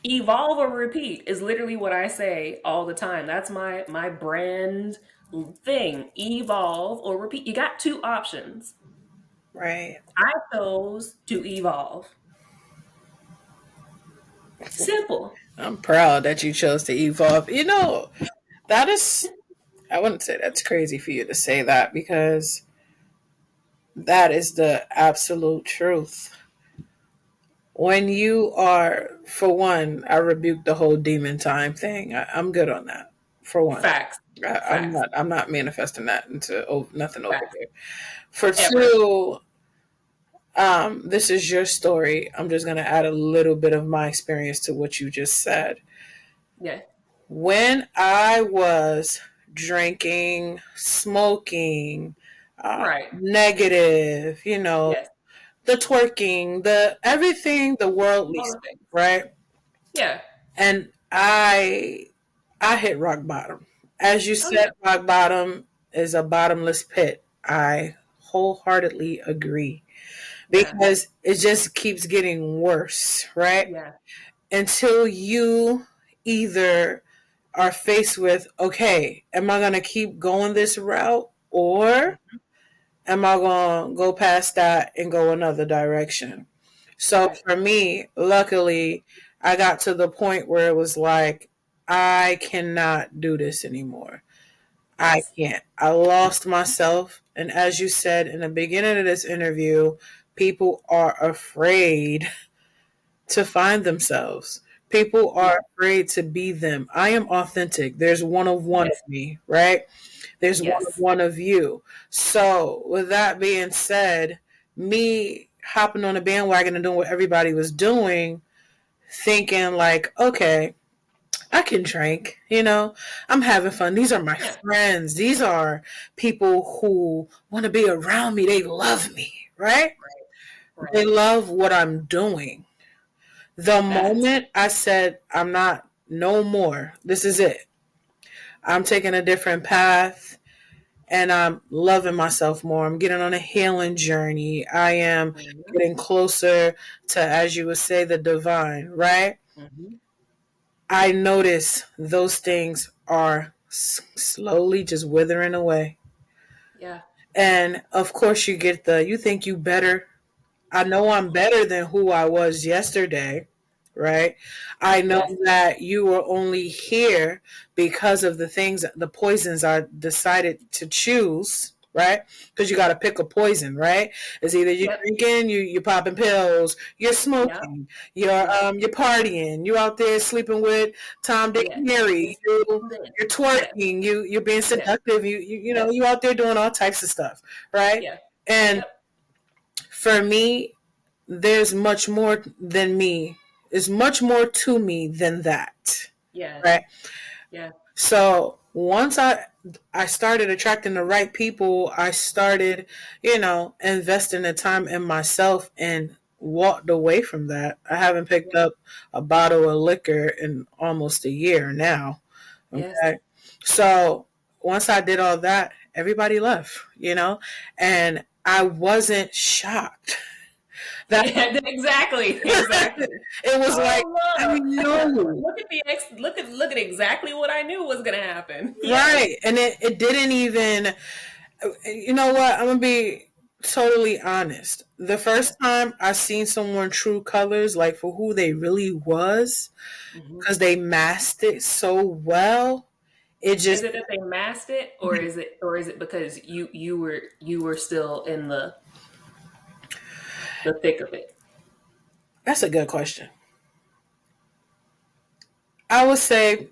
evolve or repeat is literally what I say all the time. That's my brand thing. Evolve or repeat. You got two options. Right. I chose to evolve. Simple. I'm proud that you chose to evolve. That is, I wouldn't say that's crazy for you to say that because that is the absolute truth. When you are, for one, I rebuke the whole demon time thing. I'm good on that. For one, Facts. I'm Facts. not. I'm not manifesting that into nothing over Facts. here. For Ever. two, this is your story. I'm just gonna add a little bit of my experience to what you just said. Yeah. When I was drinking, smoking, Right. negative, Yes. the twerking, the everything, the worldly All the stuff, things. right? Yeah. And I hit rock bottom. As you Oh said, yeah. rock bottom is a bottomless pit. I wholeheartedly agree Yeah. because it just keeps getting worse, right? Yeah. Until you either are faced with, okay, am I going to keep going this route or Mhm. am I going to go past that and go another direction? So Right. for me, luckily, I got to the point where it was like, I cannot do this anymore. I Yes. can't. I lost myself. And as you said in the beginning of this interview, people are afraid to find themselves. People Yeah. are afraid to be them. I am authentic. There's one of one Yes. of me, right? There's one of Yes. one of you. So, with that being said, me hopping on a bandwagon and doing what everybody was doing, thinking like, okay, I can drink, I'm having fun. These are my Yeah. friends. These are people who want to be around me. They love me, right? They Right. love what I'm doing. The Facts. moment I said, I'm not, no more, this is it. I'm taking a different path and I'm loving myself more. I'm getting on a healing journey. I am Mhm. getting closer to, as you would say, the divine, right? Mhm. I notice those things are slowly just withering away. Yeah. And of course, you think you better. I know I'm better than who I was yesterday, right? I know Yes. that you were only here because of the things, the poisons I decided to choose. right? Because you got to pick a poison, right? It's either you Yep. drinking, you popping pills, you're Yep. smoking, Yep. you're partying, you out there sleeping with Tom, Dick, Yes. and Harry, This, this. you're Yes. twerking, you're being Yes. seductive, Yes. you out there doing all types of stuff, right? Yeah. And Yep. for me, there's much more than me. There's much more to me than that, Yeah. right? Yeah. So once I started attracting the right people, I started, investing the time in myself and walked away from that. I haven't picked Yeah. up a bottle of liquor in almost a year now. Yes. Okay. So once I did all that, everybody left, and I wasn't shocked. That Yeah, exactly, exactly. it was like, Oh I look, know. look at exactly what I knew was gonna happen. Yes. Right. And it didn't even, you know what? I'm going to be totally honest. The Yeah. first time I seen someone true colors, like for who they really was, Hmm. because they masked it so well, it Is just, it that they masked it, or is it because you were still in the thick of it? that's a good question. I would say,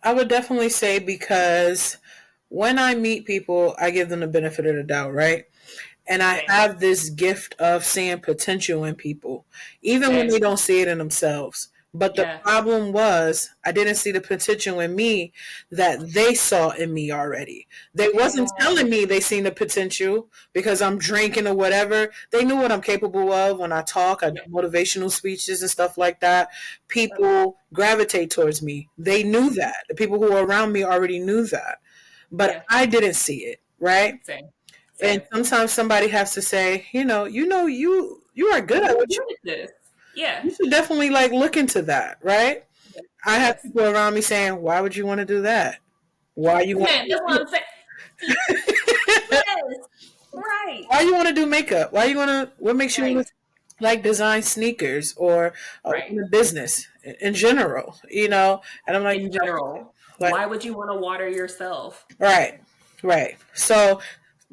I would definitely say because when I meet people, I give them the benefit of the doubt, right? And I Same. have this gift of seeing potential in people, even when Same. they don't see it in themselves. But the Yeah. problem was, I didn't see the potential in me that they saw in me already. They Yeah. wasn't telling me they seen the potential because I'm drinking or whatever. They knew what I'm capable of when I talk. I do Yep. motivational speeches and stuff like that. Yep. People gravitate towards me. They knew Hmm. that. The people who were around me already knew that. But Yeah. I didn't see it, right? Same. And Same. sometimes somebody has to say, you are good You're at really what good at this. Yeah. you should definitely like look into that, right? Yes. I have Yes. people around me saying, why would you want to do that? Why you want Man, that's what to I'm saying. Yes. Right. why you want to do makeup? Why you want to what makes you Right. want to like design sneakers or Right. open a business in general, And I'm like, In general, like why would you want to water yourself? right, right. So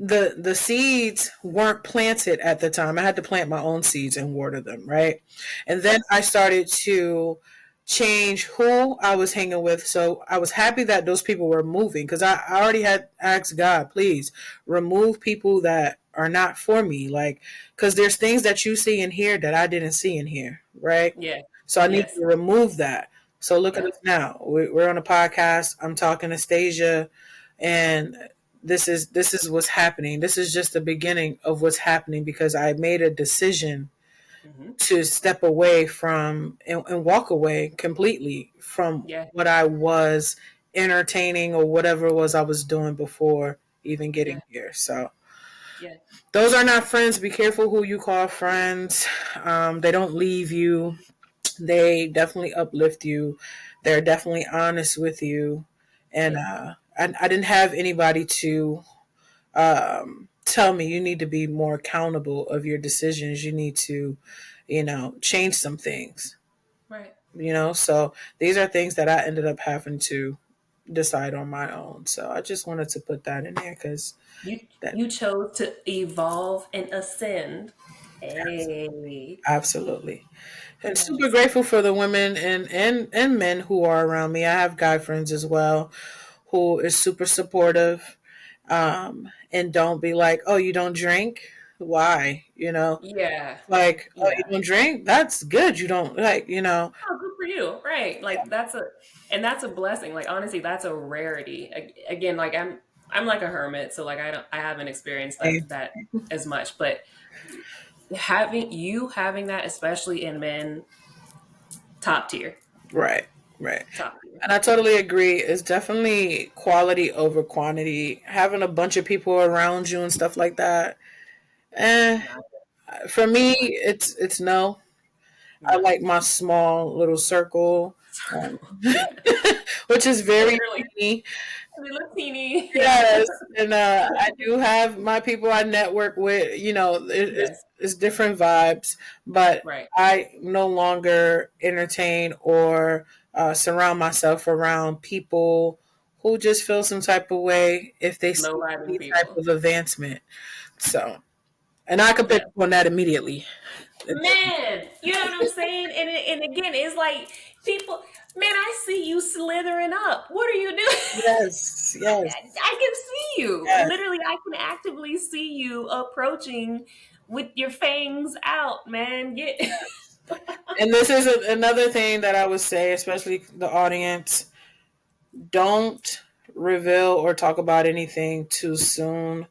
the seeds weren't planted at the time. I had to plant my own seeds and water them, right? And then Yep. I started to change who I was hanging with. So I was happy that those people were moving because I already had asked God, please remove people that are not for me. Like, because there's things that you see in here that I didn't see in here, right? Yeah. So I need Yes. to remove that. So look at us Yep. now. We're on a podcast. I'm talking to Stasia, and this is what's happening. This is just the beginning of what's happening because I made a decision Hmm. to step away from and walk away completely from Yeah. what I was entertaining or whatever it was I was doing before even Yeah. getting here. So Yeah. those are not friends. Be careful who you call friends. They don't leave you. They definitely uplift you. They're definitely honest with you. And Yeah. I didn't have anybody to tell me you need to be more accountable of your decisions. You need to, change some things. Right. So these are things that I ended up having to decide on my own. So I just wanted to put that in there because You that you chose to evolve and ascend. Hey. absolutely. And super Yes. grateful for the women and men who are around me. I have guy friends as well who is super supportive, and don't be like, oh, you don't drink? Why? Yeah. Like, oh, you Yeah. don't drink? That's good. You don't like, Oh, good for you. Right. Like that's a blessing. Like honestly, that's a rarity. Again, like I'm like a hermit, so like I haven't experienced hey, that as much, but having that, especially in men, top tier. right, right. Top tier. And I totally agree. It's definitely quality over quantity. Having a bunch of people around you and stuff like that. Eh, Not for me, not it's no. I no. like my small little circle, um, Circle. Yeah. which is very Literally. tiny. Little teeny. Yeah. Yes, and I do have my people I network with. Yes. It's different vibes, but Right. I no longer entertain or surround myself around people who just feel some type of way if they Low see vibing any type people. of advancement. So, and I could pick Yeah. up on that immediately. Man, you know what I'm saying? And again, it's like people, man, I see you slithering up. What are you doing? Yes, yes, I can see you. yes. Literally, I can actively see you approaching with your fangs out, man. Get And this is another thing that I would say, especially the audience: don't reveal or talk about anything too soon.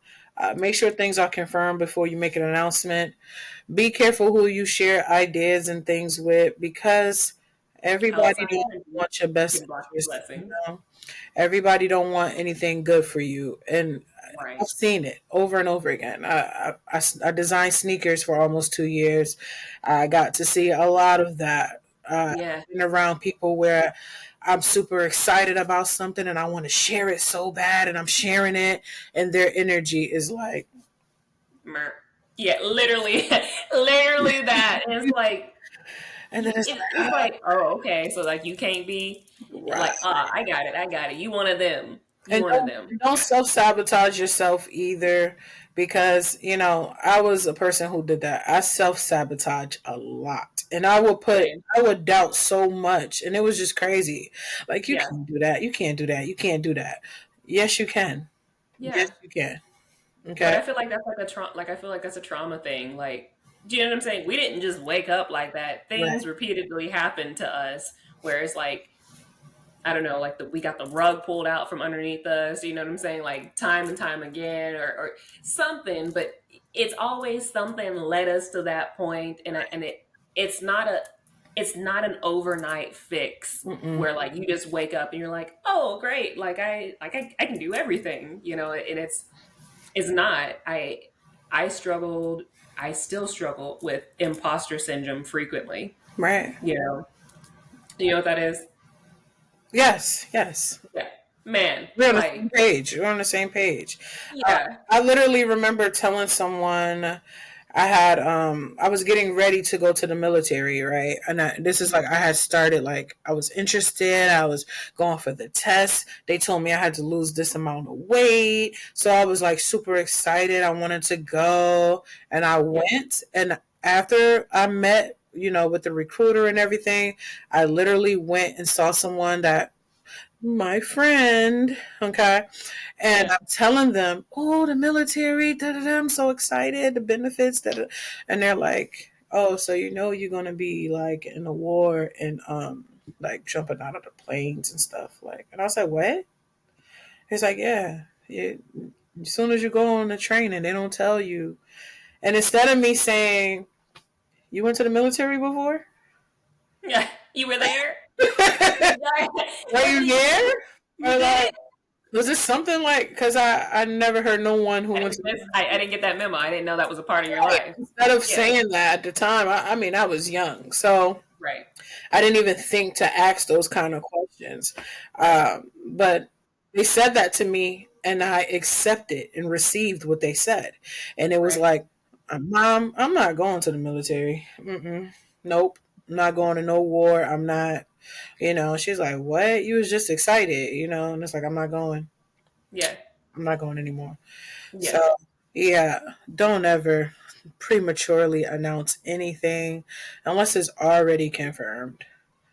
Make sure things are confirmed before you make an announcement. Be careful who you share ideas and things with, because everybody outside don't energy want your best can block your interest. blessings. Everybody don't want anything good for you, and I've Right. seen it over and over again. I designed sneakers for almost 2 years. I got to see a lot of that. Yeah. Been around people where I'm super excited about something and I want to share it so bad, and I'm sharing it, and their energy is like, Mer. Yeah, literally, literally that. And it's like, and then it's it's like, oh, okay. So like, you can't be right. like, I got it, I got it. You one of them. You And one of them. don't self sabotage yourself either, because I was a person who did that. I self sabotage a lot, and Same. I would doubt so much, and it was just crazy. Like, you Yeah. can't do that, you can't do that, you can't do that. Yes, you can. Yes, Yeah. you can. But Okay. I feel like that's like a trauma. Like I feel like that's a trauma thing. Like, do you know what I'm saying? We didn't just wake up like that. Right. Things repeatedly happened to us. Where it's like, I don't know, like we got the rug pulled out from underneath us. You know what I'm saying? Like time and time again, or something. But it's always something led us to that point, and it's not a it's not an overnight fix Mm-mm. where like you just wake up and you're like, oh great, I can do everything, and it's not. I struggled. I still struggle with imposter syndrome frequently. Right. You know, you know what that is? Yes. Yes. Yeah, man. We're on the same Like, page. We're on the same page. Uh, yeah, I literally remember telling someone I was getting ready to go to the military, right? And this is like, I had started, like, I was interested. I was going for the test. They told me I had to lose this amount of weight. So I was like super excited. I wanted to go, and I yeah, went. And after I met, with the recruiter and everything, I literally went and saw someone that my friend, okay, and yeah, I'm telling them, oh, the military, da da da, I'm so excited, the benefits, da da, and they're like, oh, so you're gonna be like in the war and like jumping out of the planes and stuff, like, and I was like, what? He's like, yeah, yeah. As soon as you go on the training, they don't tell you, and instead of me saying, you went to the military before, yeah. You were there. were you there? You Or did like, it. was it something like, because I never heard no one who went to the I didn't get that memo. I didn't know that was a part of your right. life. Instead of Yeah, saying that at the time, I mean, I was young, so right, I didn't even think to ask those kind of questions. right. But they said that to me, and I accepted and received what they said, and it was Right. like, Mom, I'm not going to the military. Mm-mm. Nope, I'm not going to no war. I'm not. She's like, what? You was just excited, and it's like, I'm not going. Yeah, I'm not going anymore. yeah. So, yeah, don't ever prematurely announce anything unless it's already confirmed.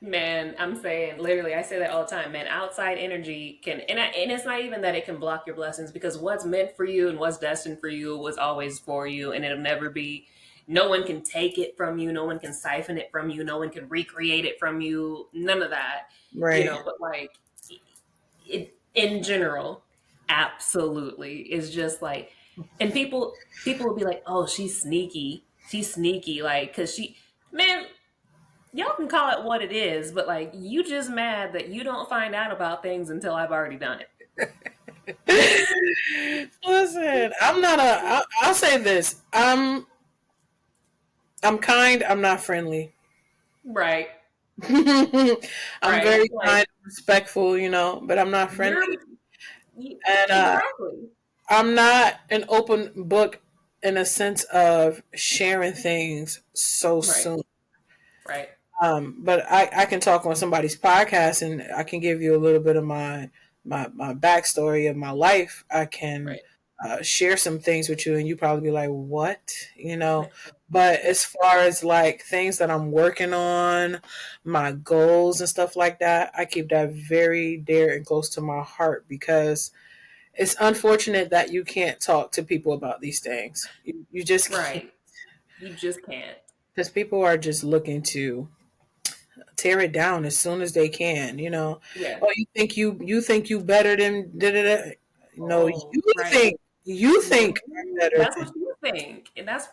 Man, I'm saying literally, I say that all the time. Man, outside energy can, and it's not even that it can block your blessings, because what's meant for you and what's destined for you was always for you, and it'll never be. No one can take it from you. No one can siphon it from you. No one can recreate it from you. None of that, Right. But like, in general, absolutely, is just like, and people will be like, oh, she's sneaky, like, because man, y'all can call it what it is, but like, you just mad that you don't find out about things until I've already done it. Listen, I'm not I'll say this. I'm kind, I'm not friendly. Right, I'm right. very Like, kind, respectful, but I'm not friendly. you're And exactly I'm not an open book in a sense of sharing things so right, soon. right. But I can talk on somebody's podcast, and I can give you a little bit of my my backstory of my life, I can Right. share some things with you, and you probably be like, "What?" But as far as like things that I'm working on, my goals and stuff like that, I keep that very dear and close to my heart because it's unfortunate that you can't talk to people about these things. You just can't Right. You just can't. because people are just looking to tear it down as soon as they can. Yeah. Oh, you think you better than da da da. No, Oh, right. you No, think I'm better that's than what you think, and that's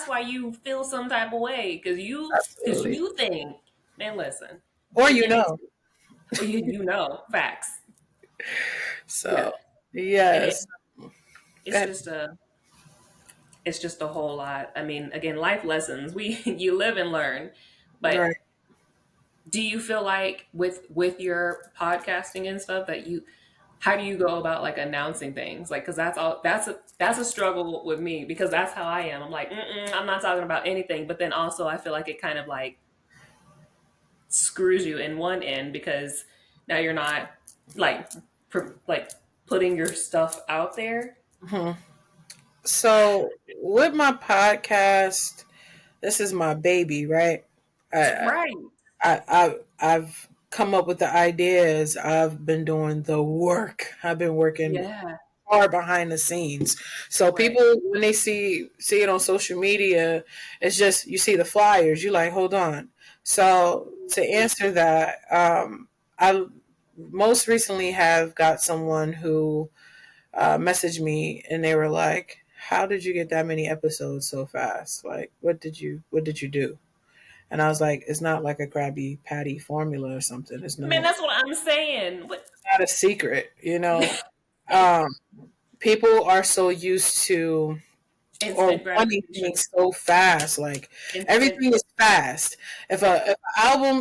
why you feel some type of way because absolutely, you think. Man, listen, or and it's or facts. Yeah, so and yes, it's that just a whole lot. I mean, again, life lessons. You live and learn. But right. do you feel like with your podcasting and stuff that you how do you go about like announcing things like because that's a struggle with me because that's how I am. I'm like I'm not talking about anything, but then also I feel like it kind of like screws you in one end because now you're not like like putting your stuff out there. Mhm. So with my podcast, this is my baby, right? I, Right. I've come up with the ideas. I've been doing the work. I've been working Yeah. hard behind the scenes. So Right. people when they see it on social media, it's just you see the flyers. You like, hold on. So to answer that, I most recently have got someone who messaged me and they were like, "How did you get that many episodes so fast? Like, what did you do?" And I was like, "It's not like a Krabby Patty formula or something. It's Man, no, that's what I'm saying. What not a secret. Um, People are so used to or instant wanting gratification. things so fast. Like Instant. everything is fast. If Yeah.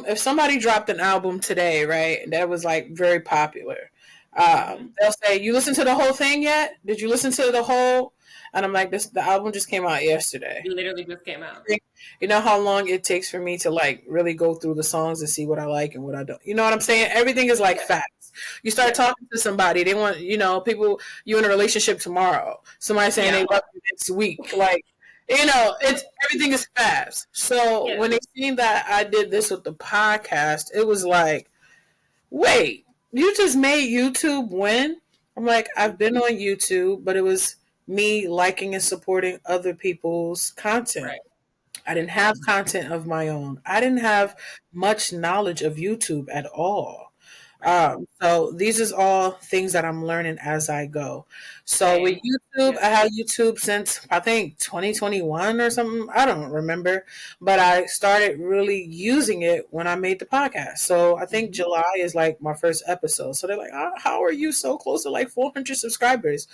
if somebody dropped an album today, right, that was like very popular, Hmm. they'll say, "You listened to the whole thing yet? Did you listen to the whole?" And I'm like, "The album just came out yesterday." It literally just came out. You know how long it takes for me to like really go through the songs and see what I like and what I don't. You know what I'm saying? Everything is like Yeah. fast. You start Yeah. talking to somebody, they want people. You in a relationship tomorrow. Somebody saying Yeah. they love you next week. Like it's everything is fast. So Yeah. when they seen that I did this with the podcast, it was like, wait, you just made YouTube win? I'm like, I've been on YouTube, but it was me liking and supporting other people's content. Right. I didn't have content of my own. I didn't have much knowledge of YouTube at all. Right. So these is all things that I'm learning as I go. So with Same. YouTube, Yeah. I had YouTube since I think 2021 or something. I don't remember, but I started really using it when I made the podcast. So I think Hmm. July is like my first episode. So they're like, "How are you so close to like 400 subscribers?"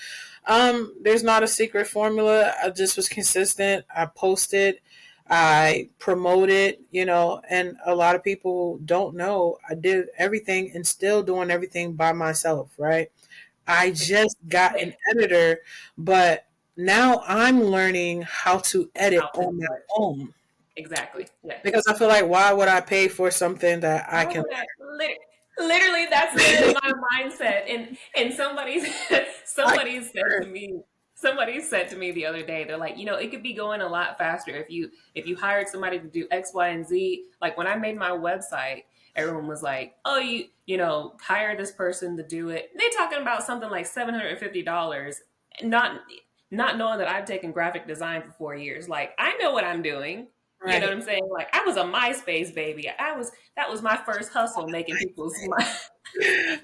There's not a secret formula. I just was consistent. I posted, I promoted, and a lot of people don't know I did everything and still doing everything by myself, right? I just got an Quick. editor, but now I'm learning how to edit How to on my do it. own Exactly. Yeah. because I feel like why would I pay for something that I Why can would I? Literally, that's literally my mindset. And I somebody can said to learn. me, somebody said to me the other day, they're like, it could be going a lot faster if you hired somebody to do X, Y, and Z. Like when I made my website, everyone was like, oh, hire this person to do it. They talking about something like $750, not not knowing that I've taken graphic design for 4 years. Like I know what I'm doing. You know what Right. I'm saying? Like I was a MySpace baby. That was my first hustle making people's I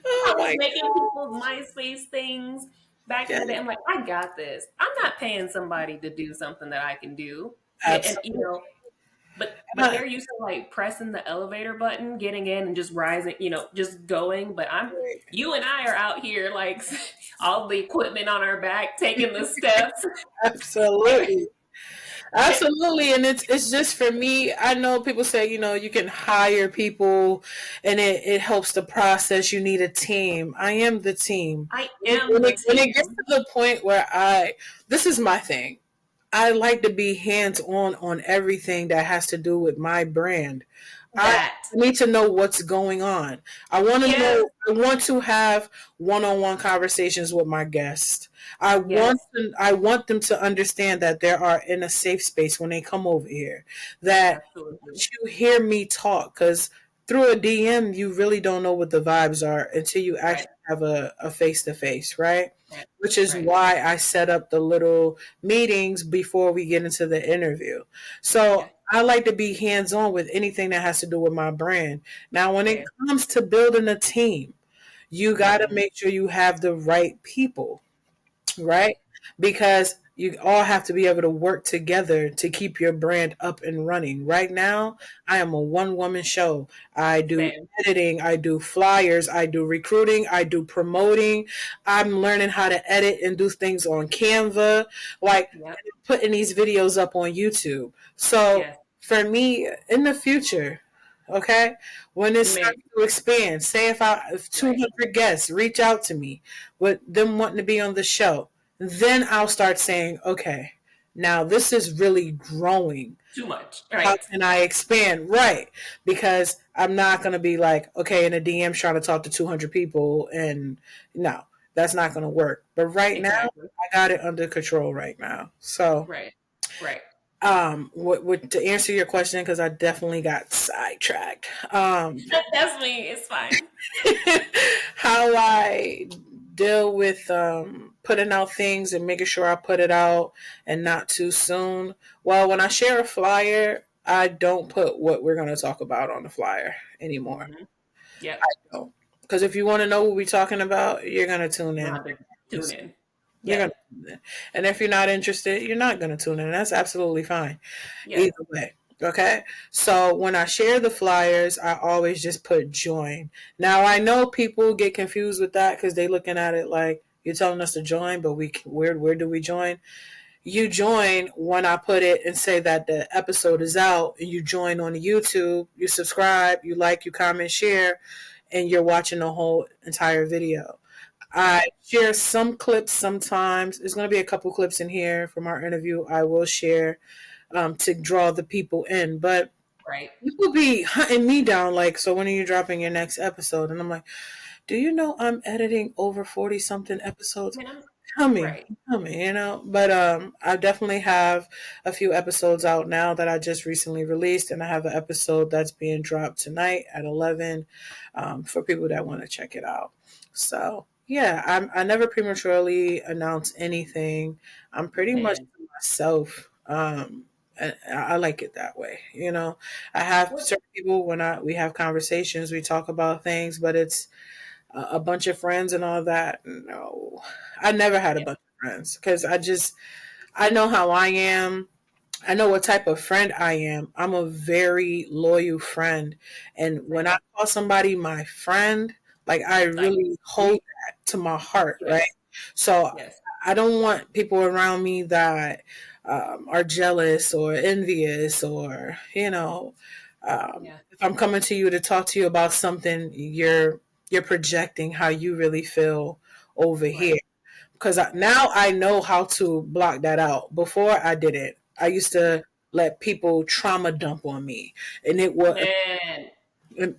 Oh was my making people's MySpace things back in God. the day. I'm like, I got this. I'm not paying somebody to do something that I can do. Yeah, and Absolutely. but they're used to like pressing the elevator button, getting in and just rising, just going. But you and I are out here like all the equipment on our back, taking the steps. Absolutely. Absolutely. And it's just for me, I know people say, you can hire people and it helps the process. You need a team. I am the team. I When am the when it gets team. to the point where this is my thing. I like to be hands on everything that has to do with my brand. I That. need to know what's going on. I want to Yes. know. I want to have one-on-one conversations with my guests. Yes. I want them to understand that they are in a safe space when they come over here. That Absolutely. once you hear me talk, because through a DM, you really don't know what the vibes are until you Right. actually have a face to face, right? Right. Which is Right. why I set up the little meetings before we get into the interview. So Yeah. I like to be hands on with anything that has to do with my brand. Now, when it Same. comes to building a team, you got to Mm-hmm. make sure you have the right people, right? Right. Because you all have to be able to work together to keep your brand up and running. Right now, I am a one woman show. I do Same. editing, I do flyers, I do recruiting, I do promoting. I'm learning how to edit and do things on Canva, like Yep. putting these videos up on YouTube. So Yes. for me in the future, okay, when it You may. starts to expand, say if Right. 200 guests reach out to me with them wanting to be on the show, then I'll start saying, okay, now this is really growing. Too much. How Right. can I expand? Right. Because I'm not going to be like, okay, in a DM trying to talk to 200 people. And no, that's not going to work. But right now, Exactly. I got it under control right now. So, Right. Right. to answer your question, because I definitely got sidetracked. That's me. It's fine. How I deal with putting out things and making sure I put it out and not too soon. Well, when I share a flyer, I don't put what we're going to talk about on the flyer anymore. Mm-hmm. Yep. Because if you want to know what we're talking about, you're going to tune You in. have to tune in. You're Yep. going to tune in. And if you're not interested, you're not going to tune in. That's absolutely fine. Yep. Either way. Okay. So when I share the flyers, I always just put join. Now I know people get confused with that because they looking at it like you're telling us to join, but where do we join? You join when I put it and say that the episode is out, and you join on the YouTube, you subscribe, you like, you comment, share, and you're watching the whole entire video. I Right. share some clips sometimes. There's going to be a couple clips in here from our interview I will share to draw the people in. But Right. people be hunting me down like, so when are you dropping your next episode? And I'm like, do you know I'm editing over 40 something episodes? Man, I'm Coming, right. coming, you know. But I definitely have a few episodes out now that I just recently released, and I have an episode that's being dropped tonight at 11 for people that want to check it out. So yeah, I never prematurely announce anything. I'm pretty much Man. myself. And I like it that way, you know. I have What? certain people when I we have conversations, we talk about things, but it's a bunch of friends and all that. No, I never had a Yeah. bunch of friends because I know how I am. I know what type of friend I am. I'm a very loyal friend. And when I Same. call somebody my friend, like I Like, really hold we. that to my heart, right? Yes. So Yes. I don't want people around me that are jealous or envious or, Yeah. if I'm coming to you to talk to you about something, you're projecting how you really feel over here Right. because Right. now I know how to block that out. Before I didn't. I used Yeah. to let people trauma dump on me, and it was, Man.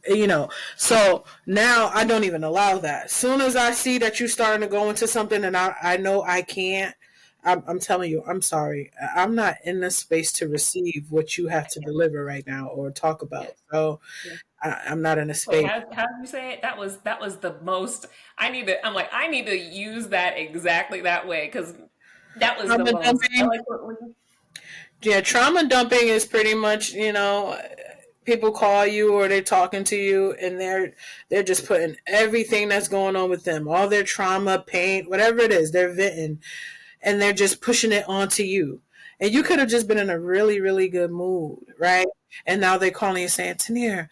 you know. So now I don't even allow that. As soon as I see that you're starting to go into something, and I know I can't. I'm telling you, I'm sorry. I'm not in the space to receive what you have I to can't. deliver right now or talk Yes. about. So Yes. I'm not in a Wait, space. how did you say it? That was the most. I'm like, I need to use that exactly that way because that was the Trauma most dumping. eloquently. Yeah, trauma dumping is pretty much, people call you or they're talking to you and they're just putting everything that's going on with them, all their trauma, pain, whatever it is, they're venting and they're just pushing it onto you. And you could have just been in a really, really good mood, right? And now they're calling you saying, Tanir,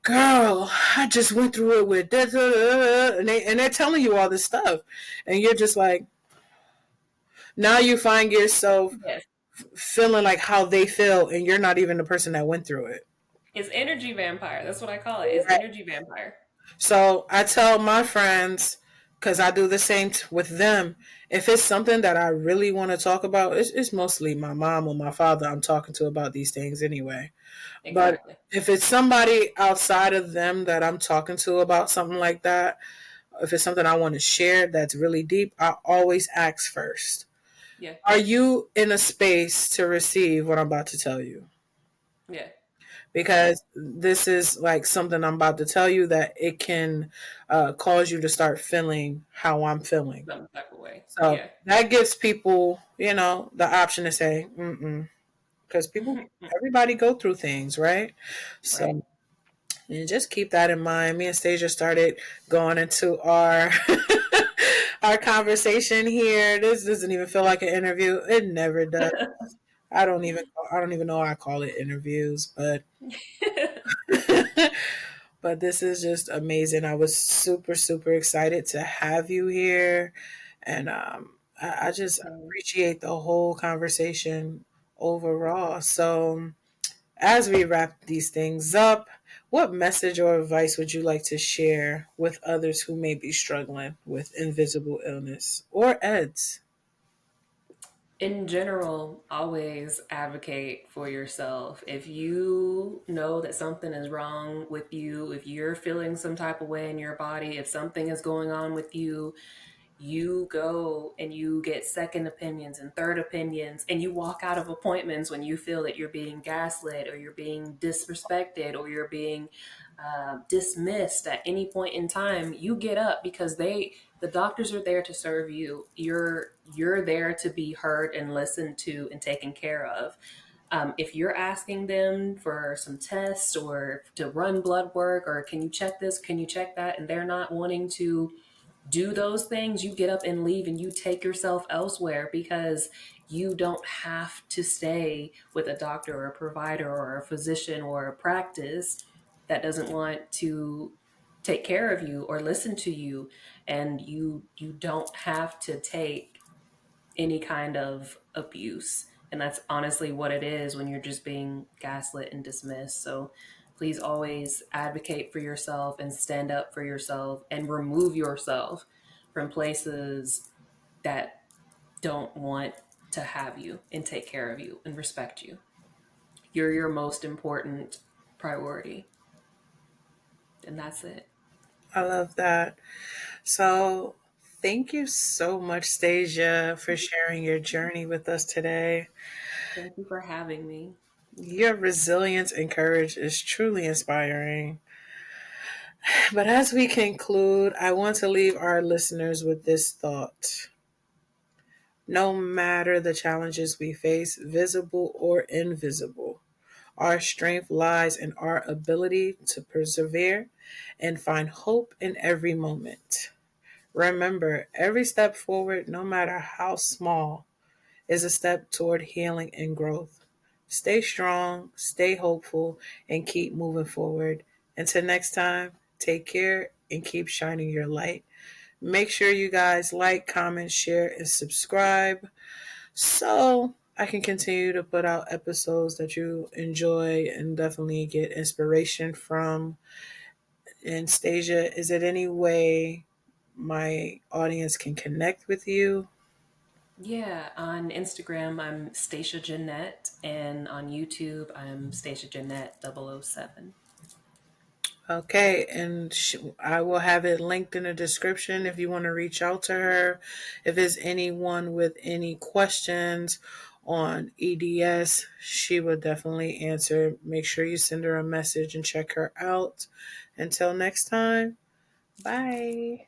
girl, I just went through it with da, da, da, and they're telling you all this stuff. And you're just like, now you find yourself Yes. feeling like how they feel, and you're not even the person that went through it. It's energy vampire. That's what I call it. It's Right. energy vampire. So I tell my friends, because I do the same with them, If it's something that I really want to talk about, it's mostly my mom or my father I'm talking to about these things anyway. But Exactly. if it's somebody outside of them that I'm talking to about something like that, if it's something I want to share that's really deep, I always ask first. Yeah. Are you in a space to receive what I'm about to tell you? Yeah. Because this is like something I'm about to tell you that it can cause you to start feeling how I'm feeling. Some type of way. So Yeah. that gives people, the option to say, mm-mm. Because everybody go through things, right? Right. So you just keep that in mind. Me and Stasia started going into our our conversation here. This doesn't even feel like an interview. It never does. I don't even know why I call it interviews, but but this is just amazing. I was super super excited to have you here, and I just So, appreciate the whole conversation overall. So as we wrap these things up, what message or advice would you like to share with others who may be struggling with invisible illness or EDS? in general, always advocate for yourself. If you know that something is wrong with you, if you're feeling some type of way in your body, if something is going on with you, you go and you get second opinions and third opinions, and you walk out of appointments when you feel that you're being gaslit or you're being disrespected or you're being dismissed at any point in time. You get up because the doctors are there to serve you. You're there to be heard and listened to and taken care of. If you're asking them for some tests or to run blood work, or can you check this, can you check that, and they're not wanting to do those things, you get up and leave and you take yourself elsewhere, because you don't have to stay with a doctor or a provider or a physician or a practice that doesn't want to take care of you or listen to you. And you don't have to take any kind of abuse. And that's honestly what it is when you're just being gaslit and dismissed. So please always advocate for yourself and stand up for yourself and remove yourself from places that don't want to have you and take care of you and respect you. You're your most important priority. And that's it. I love that. So, thank you so much, Stasia, for sharing your journey with us today. Thank you for having me. Your resilience and courage is truly inspiring. But as we conclude, I want to leave our listeners with this thought. No matter the challenges we face, visible or invisible, our strength lies in our ability to persevere and find hope in every moment. Remember, every step forward, no matter how small, is a step toward healing and growth. Stay strong, stay hopeful, and keep moving forward. Until next time, take care and keep shining your light. Make sure you guys like, comment, share, and subscribe so I can continue to put out episodes that you enjoy and definitely get inspiration from. And Stasia, is it any way my audience can connect with you? Yeah, on Instagram, I'm Stashia Jeanette, and on YouTube, I'm Stashia Jeanette 007. Okay, and I will have it linked in the description if you want to reach out to her. If there's anyone with any questions on EDS, she will definitely answer. Make sure you send her a message and check her out. Until next time, bye.